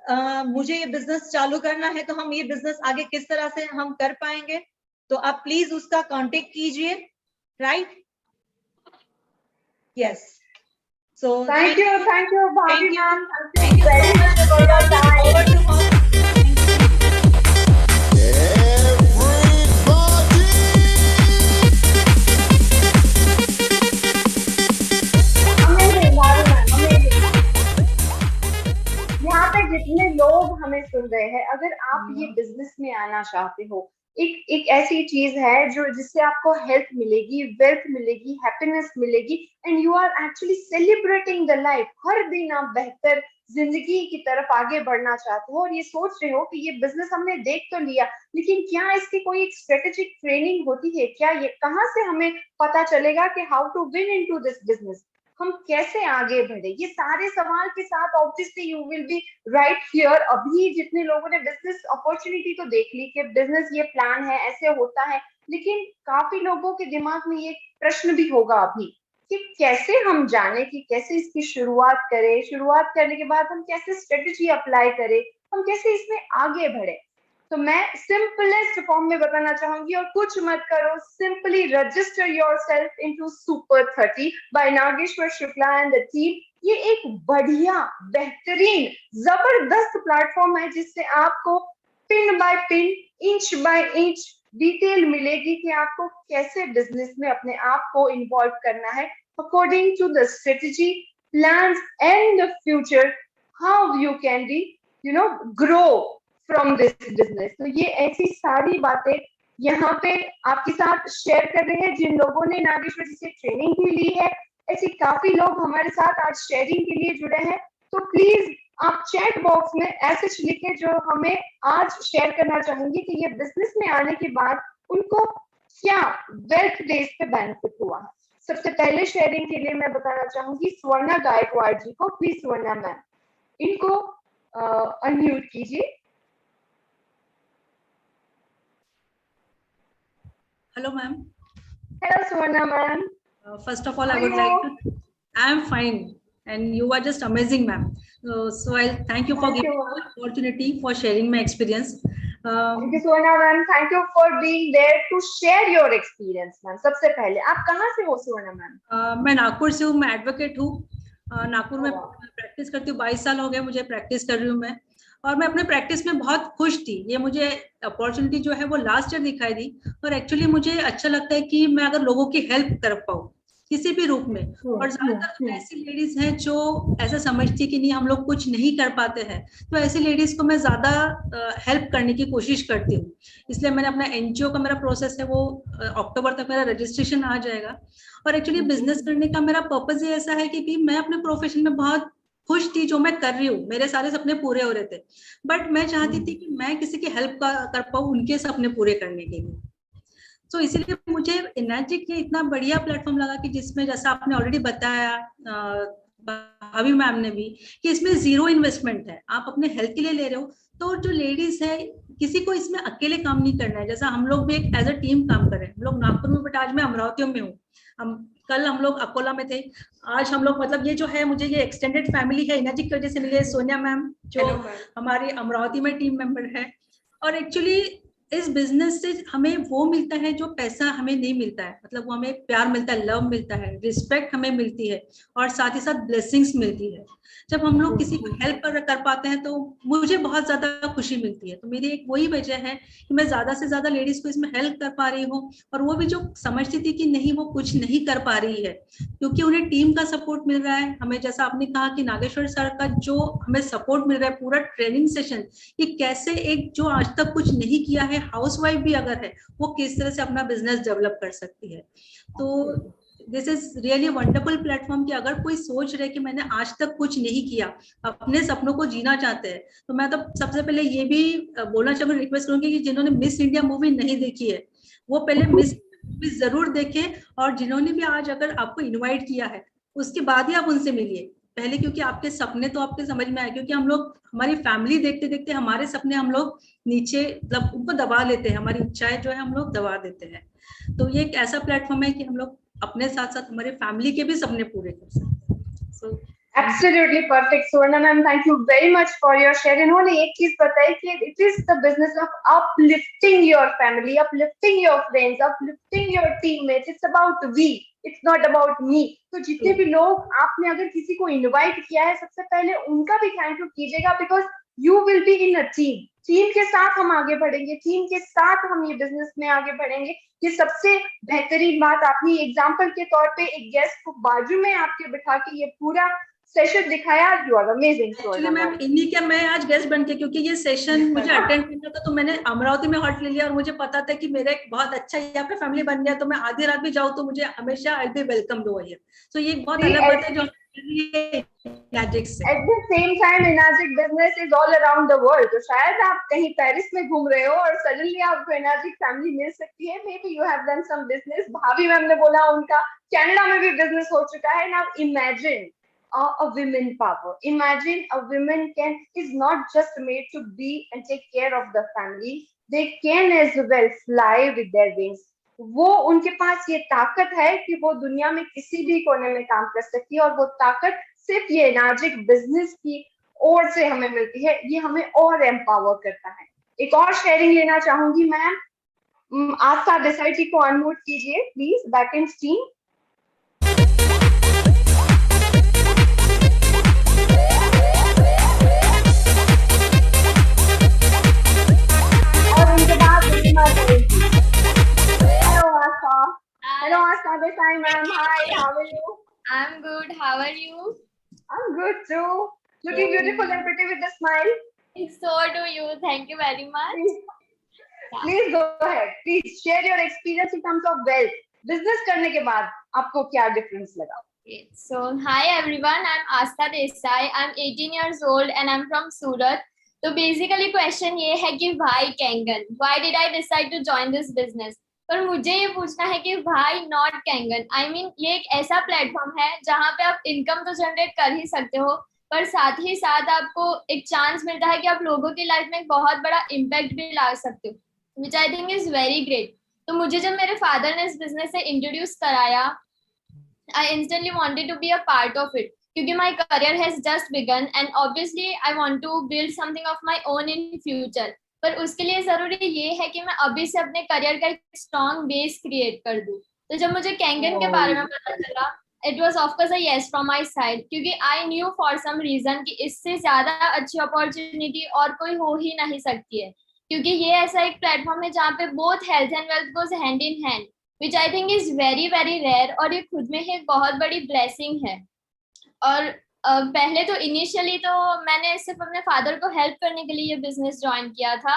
मुझे ये बिजनेस चालू करना है, तो हम ये बिजनेस आगे किस तरह से हम कर पाएंगे, तो आप प्लीज उसका कांटेक्ट कीजिए। Right? Yes. So thank you Bhavi ma'am. Thank you very much for your time. Over to her. यहाँ पे जितने लोग हमें सुन रहे हैं, अगर आप ये बिजनेस में आना चाहते हो, एक ऐसी चीज है जो जिससे आपको हेल्थ मिलेगी, वेल्थ मिलेगी, हैप्पीनेस मिलेगी, and you are actually celebrating the life. हर दिन आप बेहतर जिंदगी की तरफ आगे बढ़ना चाहते हो और ये सोच रहे हो कि ये बिजनेस हमने देख तो लिया, लेकिन क्या इसकी कोई एक स्ट्रेटेजिक ट्रेनिंग होती है क्या? ये कहाँ से हमें पता चलेगा कि how to win into this business, हम कैसे आगे बढ़े? ये सारे सवाल के साथ obviously you will be right here. अभी जितने लोगों ने बिजनेस अपॉर्चुनिटी तो देख ली कि बिजनेस ये प्लान है, ऐसे होता है, लेकिन काफी लोगों के दिमाग में ये प्रश्न भी होगा अभी कि कैसे हम जाने कि कैसे इसकी शुरुआत करें, शुरुआत करने के बाद हम कैसे स्ट्रेटेजी अप्लाई करें, हम कैसे इसमें आगे बढ़े। तो मैं सिंपलेस्ट फॉर्म में बताना चाहूंगी और कुछ मत करो, simply register yourself into super 30 by Nageshwar Shukla and the team. ये एक बढ़िया, बेहतरीन, जबरदस्त प्लेटफॉर्म है जिससे आपको pin by pin, inch by inch detail मिलेगी कि आपको कैसे बिजनेस में अपने आप को इन्वॉल्व करना है according to the strategy, plans and the future, how you can be grow from this business. तो ये ऐसी सारी बातें यहाँ पे आपके साथ शेयर कर रहे हैं जिन लोगों ने नागेश्वर जी से ट्रेनिंग भी ली है। ऐसे काफी लोग हमारे साथ आज शेयरिंग के लिए जुड़े हैं, तो प्लीज आप चैट बॉक्स में ऐसे लिखे जो हमें आज शेयर करना चाहेंगे कि ये बिजनेस में आने के बाद उनको क्या वेल्थ बेस पे बेनिफिट हुआ है। सबसे पहले शेयरिंग के लिए मैं बताना चाहूंगी स्वर्णा गायकवाड़ जी को। प्लीज स्वर्णा मैम, इनको अनम्यूट कीजिए। Hello, ma'am. Hello, Swarna ma'am. First of all, I would like to. I am fine, and you are just amazing, ma'am. So I'll thank you for giving me the opportunity for sharing my experience. Thank you, Swarna ma'am. Thank you for being there to share your experience, ma'am. सबसे पहले आप कहाँ से हो Swarna ma'am? मैं नागपुर से हूँ, मैं एडवोकेट हूँ। नागपुर में प्रैक्टिस करती हूँ, 22 साल हो गए मुझे प्रैक्टिस कर रही हूँ मैं, और मैं अपने प्रैक्टिस में बहुत खुश थी। ये मुझे अपॉर्चुनिटी जो है वो लास्ट ईयर दिखाई दी, और एक्चुअली मुझे अच्छा लगता है कि मैं अगर लोगों की हेल्प कर पाऊँ किसी भी रूप में, और ज्यादातर ऐसी लेडीज हैं जो ऐसा समझती है कि नहीं हम लोग कुछ नहीं कर पाते हैं, तो ऐसी लेडीज को मैं ज्यादा हेल्प करने की कोशिश करती हूँ। इसलिए मैंने अपना एनजीओ का मेरा प्रोसेस है वो अक्टूबर तक मेरा रजिस्ट्रेशन आ जाएगा। और एक्चुअली बिजनेस करने का मेरा पर्पज ये ऐसा है कि मैं अपने प्रोफेशन में बहुत खुश थी, जो मैं कर रही हूँ, मेरे सारे सपने पूरे हो रहे थे, बट मैं चाहती थी कि मैं किसी की हेल्प कर पाऊँ उनके सपने पूरे करने के लिए। तो इसीलिए मुझे एनर्जिक ये इतना बढ़िया प्लेटफॉर्म लगा कि जिसमें जैसा आपने ऑलरेडी बताया भाभी मैम ने भी, कि इसमें जीरो इन्वेस्टमेंट है, आप अपने हेल्थ के लिए ले रहे हो। तो जो लेडीज है किसी को इसमें अकेले काम नहीं करना है, जैसा हम लोग भी एक एज अ टीम काम कर रहे हैं। हम लोग नागपुर में, बट आज मैं अमरावती में हूँ, कल हम लोग अकोला में थे, आज हम लोग मतलब ये जो है मुझे ये एक्सटेंडेड फैमिली है एनर्जी की वजह से मिली है। सोनिया मैम जो हमारी अमरावती में टीम मेंबर है, और एक्चुअली इस बिजनेस से हमें वो मिलता है जो पैसा हमें नहीं मिलता है, मतलब वो हमें प्यार मिलता है, लव मिलता है, रिस्पेक्ट हमें मिलती है, और साथ ही साथ ब्लेसिंग्स मिलती है। जब हम लोग किसी को हेल्प कर पाते हैं तो मुझे बहुत ज्यादा खुशी मिलती है। तो मेरी एक वही वजह है कि मैं ज्यादा से ज्यादा लेडीज को इसमें हेल्प कर पा रही हूँ, और वो भी जो समझती थी कि नहीं वो कुछ नहीं कर पा रही है, क्योंकि उन्हें टीम का सपोर्ट मिल रहा है। हमें जैसा आपने कहा कि नागेश्वर सर का जो हमें सपोर्ट मिल रहा है, पूरा ट्रेनिंग सेशन, कि कैसे एक जो आज तक कुछ नहीं किया है, हाउसवाइफ भी अगर है, वो किस तरह से अपना बिजनेस डेवलप कर सकती है। तो this is really wonderful platform कि अगर कोई सोच रहे कि मैंने आज तक कुछ नहीं किया, अपने सपनों को जीना चाहते हैं, तो मैं तो सबसे पहले ये भी बोलना चाहूंगी, रिक्वेस्ट करूंगी कि जिन्होंने मिस इंडिया मूवी नहीं देखी है वो पहले मिस मूवी जरूर देखें, और जिन्होंने भी आज अगर आपको इनवाइट किया है उसके बाद ही आप उनसे मिलिए पहले, क्योंकि आपके सपने तो आपके समझ में आए, क्योंकि हम लोग हमारी फैमिली देखते देखते हमारे सपने हम लोग नीचे मतलब उनको दबा लेते हैं, हमारी इच्छाएं जो है हम लोग दबा देते हैं। तो ये एक ऐसा प्लेटफॉर्म है कि हम लोग अपने साथ साथ हमारे फैमिली के भी सपने पूरे कर सकते हैं। सो Absolutely perfect, Suvarna ma'am. Thank you very much for your share. इन्होंने एक चीज बताई कि it is the business of uplifting your family, uplifting your friends, uplifting your teammates. It's about we. It's not about me. तो जितने भी लोग आपने अगर किसी को इनवाइट किया है, सबसे पहले उनका भी थैंक यू कीजिएगा, because you will be in a team. Team के साथ हम आगे बढ़ेंगे, टीम के साथ हम ये बिजनेस में आगे बढ़ेंगे। ये सबसे बेहतरीन बात आपने एग्जाम्पल के तौर पे एक गेस्ट को बाजू में आपके बिठा के ये पूरा सेशन दिखाया। You are amazing. Actually ma'am इन्हीं के मैं आज गेस्ट बन के, क्योंकि ये सेशन मुझे अटेंड करना था तो मैंने अमरावती में हॉल्ट ले लिया, और मुझे पता था कि मेरा एक बहुत अच्छा यहाँ पे फैमिली बन गया, तो मैं आधी रात भी जाऊँ तो मुझे हमेशा आई बी वेलकम ओवर हियर। सो ये बहुत अलग बात है जो Enagic से। At the same time, Enagic business is all around the world. तो शायद आप कहीं पेरिस में घूम रहे हो और सडनली आपको Enagic फैमिली मिल सकती है। Maybe you have done some business. भाभी मैम ने बोला उनका कनाडा में भी बिजनेस हो चुका है। Now imagine a women power. Imagine a woman is not just made to be and take care of the family. They can as well fly with their wings. वो उनके पास ये ताकत है कि वो दुनिया में किसी भी कोने में काम कर सकती है, और वो ताकत सिर्फ ये एनार्जिक बिजनेस की ओर से हमें मिलती है। ये हमें और एम्पावर करता है। एक और शेयरिंग लेना चाहूंगी मैम। आस्था देसाई जी को अनम्यूट कीजिए प्लीज, बैक एंड टीम। और उनके बाद Hello, Aastha Desai ma'am. Hi, how are you? I'm good. How are you? I'm good too. Looking beautiful and pretty with a smile. So do you. Thank you very much. Please go ahead. Please share your experience in terms of wealth. Business करने के बाद आपको क्या difference लगा? Okay. So, hi everyone. I'm Aastha Desai. I'm 18 years old and I'm from Surat. So basically question ये है कि why Kangen? Why did I decide to join this business? पर मुझे ये पूछना है कि भाई नॉट कैंगन, आई मीन ये एक ऐसा प्लेटफॉर्म है जहाँ पे आप इनकम तो जनरेट कर ही सकते हो, पर साथ ही साथ आपको एक चांस मिलता है कि आप लोगों की लाइफ में एक बहुत बड़ा इम्पैक्ट भी ला सकते हो, which I think is very great. तो मुझे जब मेरे फादर ने इस बिजनेस से इंट्रोड्यूस कराया, I instantly wanted to be a part of it, क्योंकि my career has just began and obviously I want to build something of my own in future. पर उसके लिए जरूरी ये है कि मैं अभी से अपने करियर का एक स्ट्रॉन्ग बेस क्रिएट कर दूं। तो जब मुझे कैंगन के बारे में पता चला, it was of course a yes from my side, क्योंकि I knew for some reason कि इससे ज्यादा अच्छी अपॉर्चुनिटी और कोई हो ही नहीं सकती है, क्योंकि ये ऐसा एक प्लेटफॉर्म है जहाँ पे both health and wealth goes hand in hand, which I think is very very rare, और ये खुद में ही एक बहुत बड़ी ब्लेसिंग है। और पहले तो इनिशियली तो मैंने सिर्फ अपने फादर को हेल्प करने के लिए ये बिजनेस ज्वाइन किया था,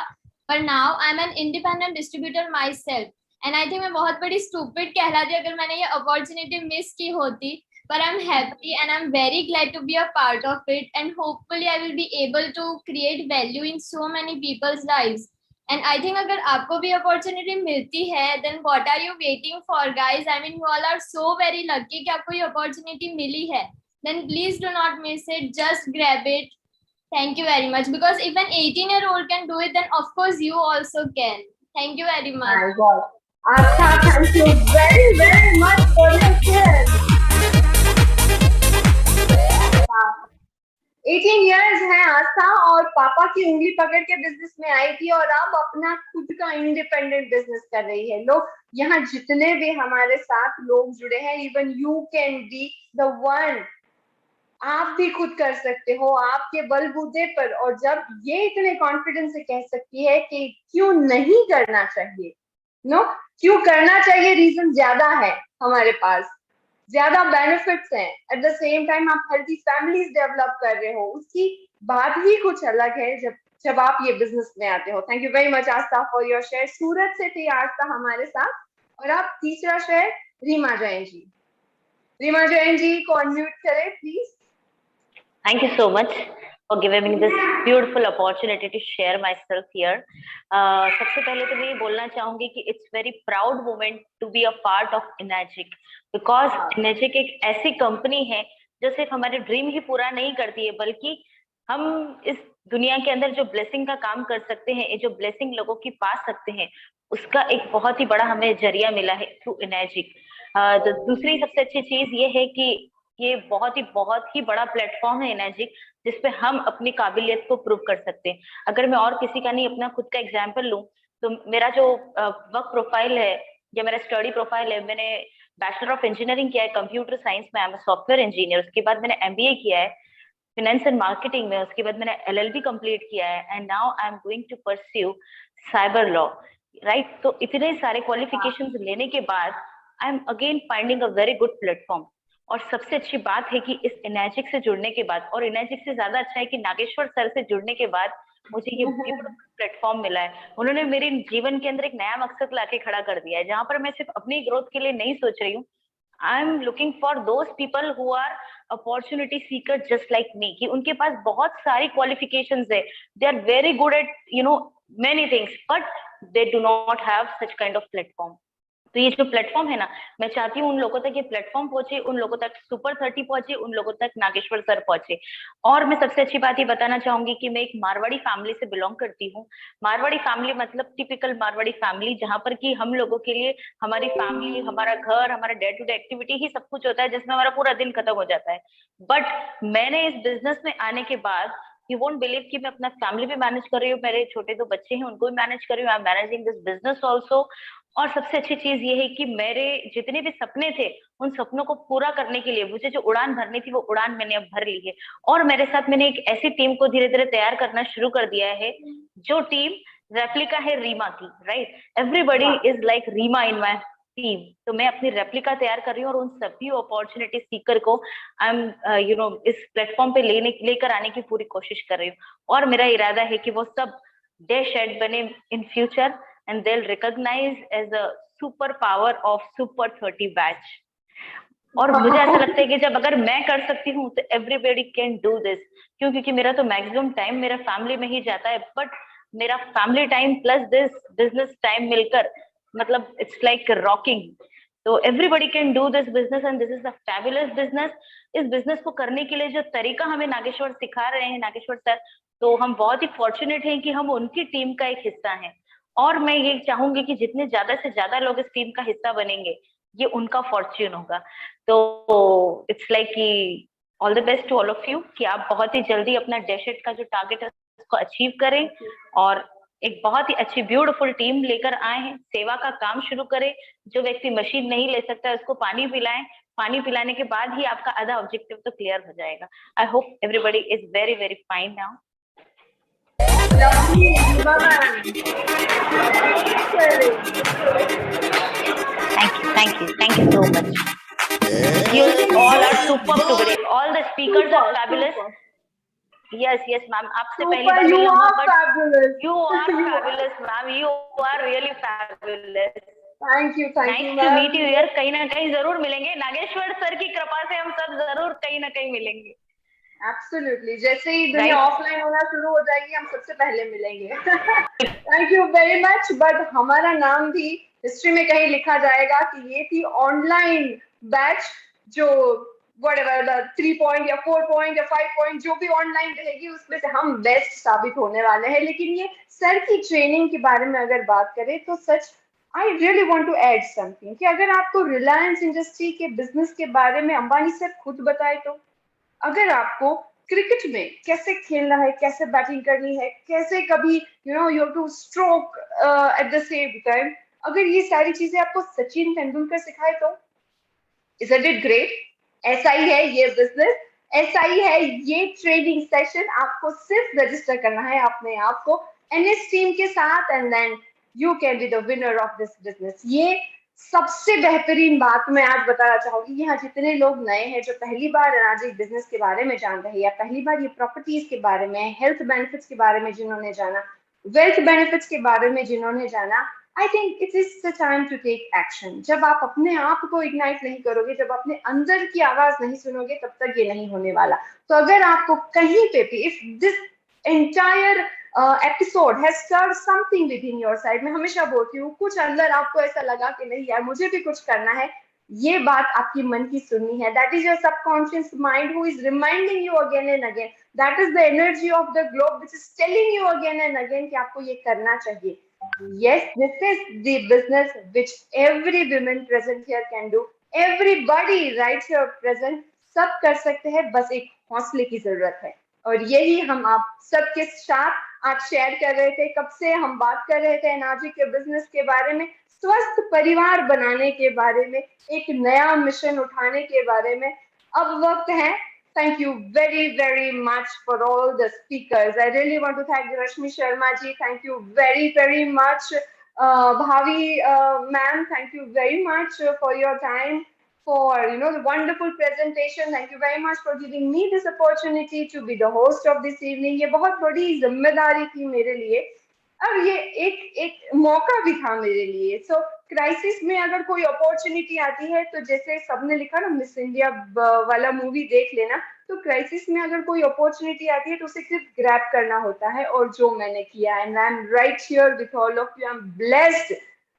पर now I M an independent distributor my self, and I think मैं बहुत बड़ी स्टूपिड कहलाती अगर मैंने ये अपॉर्चुनिटी मिस की होती, पर I am happy and I am very glad to be a part of it, and hopefully I will be able to create value in so many peoples lives. And I think अगर आपको भी opportunity मिलती है, then what are you waiting for guys? I mean you all are so very lucky कि आपको ये opportunity मिली है, then please do not miss it, just grab it. Thank you very much, because if an 18-year-old can do it, then of course you also can. Thank you very much. My God. Aastha, thank you very very much for your share. 18 years है आस्था, और पापा की उंगली पकड़ के business में आई थी, और अब अपना खुद का इंडिपेंडेंट बिजनेस कर रही है। लोग यहाँ जितने भी हमारे साथ लोग जुड़े हैं, even you can be the one, आप भी खुद कर सकते हो आपके बलबूते पर। और जब ये इतने कॉन्फिडेंस से कह सकती है कि क्यों नहीं करना चाहिए, क्यों करना चाहिए, रीजन ज्यादा है हमारे पास, ज्यादा बेनिफिट्स हैं, एट द सेम टाइम आप हेल्थी फैमिलीज डेवलप कर रहे हो, उसकी बात ही कुछ अलग है जब आप ये बिजनेस में आते हो। Thank you very much Astha for your share. Surat से थी आस्था हमारे साथ, और आप तीसरा शेयर रीमा जैन जी। रीमा जैन जी को अनम्यूट करें please. Thank you so much for giving me this beautiful opportunity to share myself here. सबसे पहले तो मैं ये बोलना चाहूंगी कि it's very proud moment to be a part of Enagic, because Enagic एक ऐसी कंपनी है जो सिर्फ हमारे ड्रीम ही पूरा नहीं करती है, बल्कि हम इस दुनिया के अंदर जो ब्लेसिंग का काम कर सकते हैं, ये जो ब्लेसिंग लोगों की पा सकते हैं, उसका एक बहुत ही बड़ा हमें जरिया मिला है थ्रू Enagic। दूसरी सबसे अच्छी चीज ये है कि ये बहुत ही बड़ा प्लेटफॉर्म है Enagic, जिसपे हम अपनी काबिलियत को प्रूव कर सकते हैं। अगर मैं और किसी का नहीं अपना खुद का एग्जांपल लूं, तो मेरा जो वर्क प्रोफाइल है या मेरा स्टडी प्रोफाइल है, मैंने बैचलर ऑफ इंजीनियरिंग किया है कंप्यूटर साइंस में, आई एम सॉफ्टवेयर इंजीनियर। उसके बाद मैंने MBA किया है फाइनेंस एंड मार्केटिंग में, उसके बाद मैंने LLB कंप्लीट किया है, and now I am going to pursue cyber law, right. तो इतने सारे क्वालिफिकेशंस लेने के बाद I am again finding a very good platform. और सबसे अच्छी बात है कि इस Enagic से जुड़ने के बाद, और Enagic से ज्यादा अच्छा है कि नागेश्वर सर से जुड़ने के बाद मुझे ये प्लेटफॉर्म मिला है। उन्होंने मेरे जीवन के अंदर एक नया मकसद लाके खड़ा कर दिया है, जहां पर मैं सिर्फ अपनी ग्रोथ के लिए नहीं सोच रही हूँ। I am looking for those people who are opportunity seeker just like me, कि उनके पास बहुत सारी क्वालिफिकेशंस है, they are very good at many things, but they do not have such kind of platform. तो ये जो प्लेटफॉर्म है ना, मैं चाहती हूँ उन लोगों तक ये प्लेटफॉर्म पहुंचे, उन लोगों तक सुपर 30 पहुंचे, उन लोगों तक नागेश्वर सर पहुंचे। और मैं सबसे अच्छी बात ये बताना चाहूंगी कि मैं एक मारवाड़ी फैमिली से बिलोंग करती हूँ। मारवाड़ी फैमिली मतलब टिपिकल मारवाड़ी फैमिली, जहां पर कि हम लोगों के लिए हमारी फैमिली, हमारा घर, हमारा डे टू डे एक्टिविटी ही सब कुछ होता है, जिसमें हमारा पूरा दिन खत्म हो जाता है। बट मैंने इस बिजनेस में आने के बाद यू वोंट बिलीव कि मैं अपना फैमिली भी मैनेज कर रही हूँ, मेरे छोटे 2 बच्चे हैं उनको भी मैनेज कर रही हूँ, I M managing this business also. और सबसे अच्छी चीज ये है कि मेरे जितने भी सपने थे, उन सपनों को पूरा करने के लिए मुझे जो उड़ान भरनी थी, वो उड़ान मैंने अब भर ली है। और मेरे साथ मैंने एक ऐसी टीम को धीरे धीरे तैयार करना शुरू कर दिया है, जो टीम रेप्लिका है रीमा की, right. Everybody is like Reema in my team. तो मैं अपनी रेप्लिका तैयार कर रही हूँ, और उन सभी अपॉर्चुनिटी सीकर को आई एम इस प्लेटफॉर्म पे लेकर आने की पूरी कोशिश कर रही हूँ। और मेरा इरादा है कि वो सब डैश हेड बने in future, and they'll recognize as a super power of super 30 batch। और मुझे ऐसा लगता है कि जब अगर मैं कर सकती हूँ तो everybody can do this, क्योंकि मेरा तो मैक्सिमम टाइम मेरा फैमिली में ही जाता है, बट मेरा family time plus this business time मिलकर मतलब इट्स लाइक रॉकिंग। तो everybody can do this business and this is a fabulous business। इस बिजनेस को करने के लिए जो तरीका हमें नागेश्वर सिखा रहे हैं, नागेश्वर सर, तो हम बहुत ही फॉर्चुनेट हैं कि हम उनकी टीम का एक हिस्सा हैं। और मैं ये चाहूंगी कि जितने ज्यादा से ज्यादा लोग इस टीम का हिस्सा बनेंगे, ये उनका फॉर्च्यून होगा। तो इट्स लाइक कि all the best to all of you, कि आप बहुत ही जल्दी अपना डैशेट का जो टारगेट है उसको अचीव करें, और एक बहुत ही अच्छी ब्यूटीफुल टीम लेकर आए हैं, सेवा का काम शुरू करें। जो व्यक्ति मशीन नहीं ले सकता है उसको पानी पिलाएं, पानी पिलाने के बाद ही आपका आधा ऑब्जेक्टिव तो क्लियर हो जाएगा। I hope everybody is very very fine now. Thank you so much. You all are super today. All the speakers are fabulous. Yes, ma'am. आपसे पहली बार मिला हूँ, but you are fabulous, ma'am. You are really fabulous. Thank you. Nice to meet you here. कहीं ना कहीं जरूर मिलेंगे, Nageshwar sir की कृपा से हम सब जरूर कहीं ना कहीं मिलेंगे। Absolutely. जैसे ही दुनिया ऑफलाइन होना शुरू हो जाएगी, हम सबसे पहले मिलेंगे। Thank you very much. But हमारा नाम भी हिस्ट्री में कहीं लिखा जाएगा कि ये थी ऑनलाइन बैच, जो whatever the 3 point या 4 point या 5 point जो भी ऑनलाइन रहेगी, उसमें से हम बेस्ट साबित होने वाले हैं। लेकिन ये सर की ट्रेनिंग के बारे में अगर बात करें तो सच I really want to add something कि अगर आपको रिलायंस इंडस्ट्री के बिजनेस के बारे में अंबानी सर खुद बताए, तो अगर आपको क्रिकेट में कैसे खेलना है, कैसे बैटिंग करनी है, कैसे कभी you have two stroke eight the same time, अगर ये सारी चीजें आपको सचिन तेंदुलकर सिखाए, तो isn't it great? ऐसा ही है ये बिजनेस, ऐसा ही है ये ट्रेनिंग सेशन। आपको सिर्फ रजिस्टर करना है अपने आप को NS टीम के साथ, and then you can be the winner of this business. ये सबसे बेहतरीन बात मैं आज बताना चाहूंगी। यहाँ जितने लोग नए हैं, जो पहली बार एनाजिक बिजनेस के बारे में जान रहे हैं, या पहली बार ये प्रॉपर्टीज के बारे में, हेल्थ बेनिफिट्स के बारे में जिन्होंने जाना, वेल्थ बेनिफिट्स के बारे में जिन्होंने जाना, I think it is the time to take action. जब आप अपने आप को इग्नाइट नहीं करोगे, जब अपने अंदर की आवाज नहीं सुनोगे, तब तक ये नहीं होने वाला. तो अगर आपको कहीं पे भी, if this entire episode has stirred something within your side, मैं हमेशा बोलती हूँ, कुछ अंदर आपको ऐसा लगा कि नहीं यार मुझे भी कुछ करना है, ये बात आपकी मन की सुननी है. That is your subconscious mind who is reminding you again and again. That is the energy of the globe which is telling you again and again कि आपको ये करना चाहिए. Yes, this is the business which every woman present here can do. Everybody right here present, सब कर सकते हैं, बस एक हौसले की जरूरत है. और यही हम आप सबके साथ आज शेयर कर रहे थे. कब से हम बात कर रहे थे एनर्जी के बिजनेस के बारे में, स्वस्थ परिवार बनाने के बारे में, एक नया मिशन उठाने के बारे में. अब वक्त है. Thank you very, very much for all the speakers. I really want to thank Rashmi Sharma ji. Thank you very, very much. Bhavi ma'am, thank you very much for your time, for the wonderful presentation. Thank you very much for giving me this opportunity to be the host of this evening. ये बहुत बड़ी जिम्मेदारी थी मेरे लिए, अब ये एक मौका भी था मेरे लिए. सो क्राइसिस में अगर कोई अपॉर्चुनिटी आती है, तो जैसे सबने लिखा ना मिस इंडिया वाला मूवी देख लेना, तो क्राइसिस में अगर कोई अपॉर्चुनिटी आती है तो उसे सिर्फ ग्रैब करना होता है, और जो मैंने किया. And I M right here with all of you. I am blessed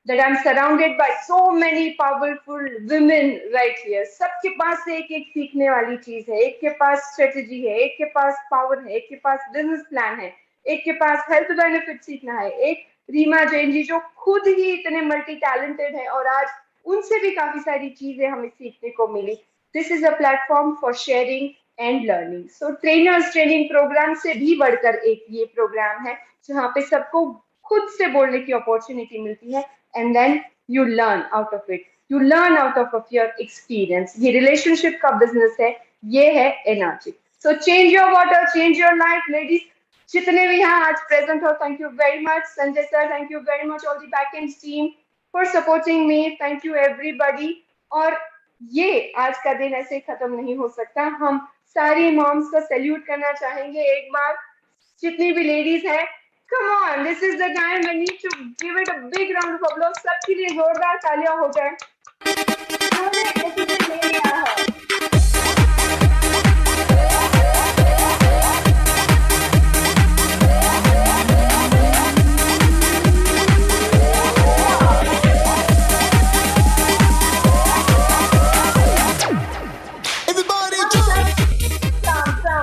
that I'm surrounded by so many powerful women right here. सबके पास एक एक सीखने वाली चीज है. एक के पास स्ट्रेटेजी है, एक के पास पावर है, एक के पास बिजनेस प्लान है, एक के पास हेल्थ बेनिफिट सीखना है. एक रीमा जैन जी जो खुद ही इतने मल्टी टैलेंटेड है, और आज उनसे भी काफी सारी चीजें हमें सीखने को मिली. This is a platform for sharing and learning. So trainers training program से भी बढ़कर एक ये प्रोग्राम है जहाँ पे सबको खुद से बोलने की अपॉर्चुनिटी मिलती है. And then you learn out of it. You learn out of your experience. ये relationship का business है, ये है energy. So change your water, change your life, ladies. जितने भी यहाँ आज present हो, thank you very much. Sanjay sir, thank you very much. All the backend team for supporting me. Thank you everybody. और ये आज का दिन ऐसे खत्म नहीं हो सकता. हम सारी moms का salute करना चाहेंगे एक बार. जितनी भी ladies हैं, come on, this is the time I need to give it a big round of applause. सबके लिए जोरदार तालियां हो जाए.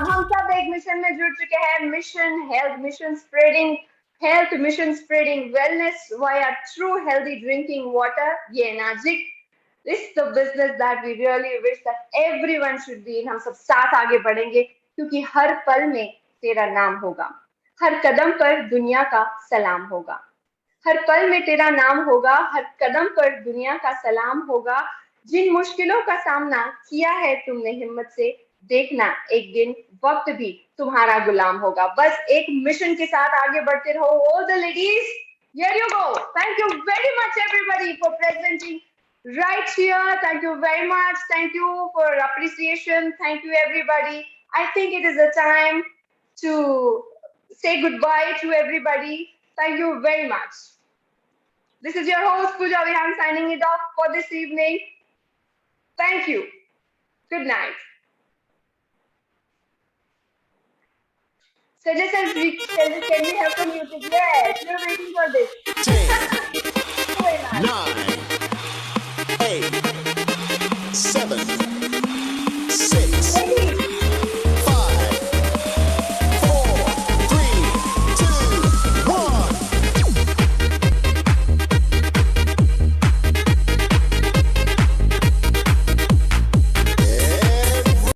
हम सब एक मिशन में जुड़ चुके हैं. Mission health, mission spreading health, mission spreading wellness via true healthy drinking water. ये energic, this is the business that we really wish that everyone should be in. हम सब साथ आगे बढ़ेंगे, क्योंकि हर पल में तेरा नाम होगा, हर कदम पर दुनिया का सलाम होगा. हर पल में तेरा नाम होगा, हर कदम पर दुनिया का सलाम होगा. जिन मुश्किलों का सामना किया है तुमने हिम्मत से, देखना एक दिन वक्त भी तुम्हारा गुलाम होगा. बस एक मिशन के साथ आगे बढ़ते रहो. All the ladies, here you go. Thank you very much everybody for presenting right here. Thank you very much. Thank you for appreciation. Thank you everybody. I think it is a time to say goodbye to everybody. Thank you very much. This is your host Pooja Vihan signing it off for this evening. Thank you. Good night. Suggestions, can we have some music? Yes, we're waiting for this.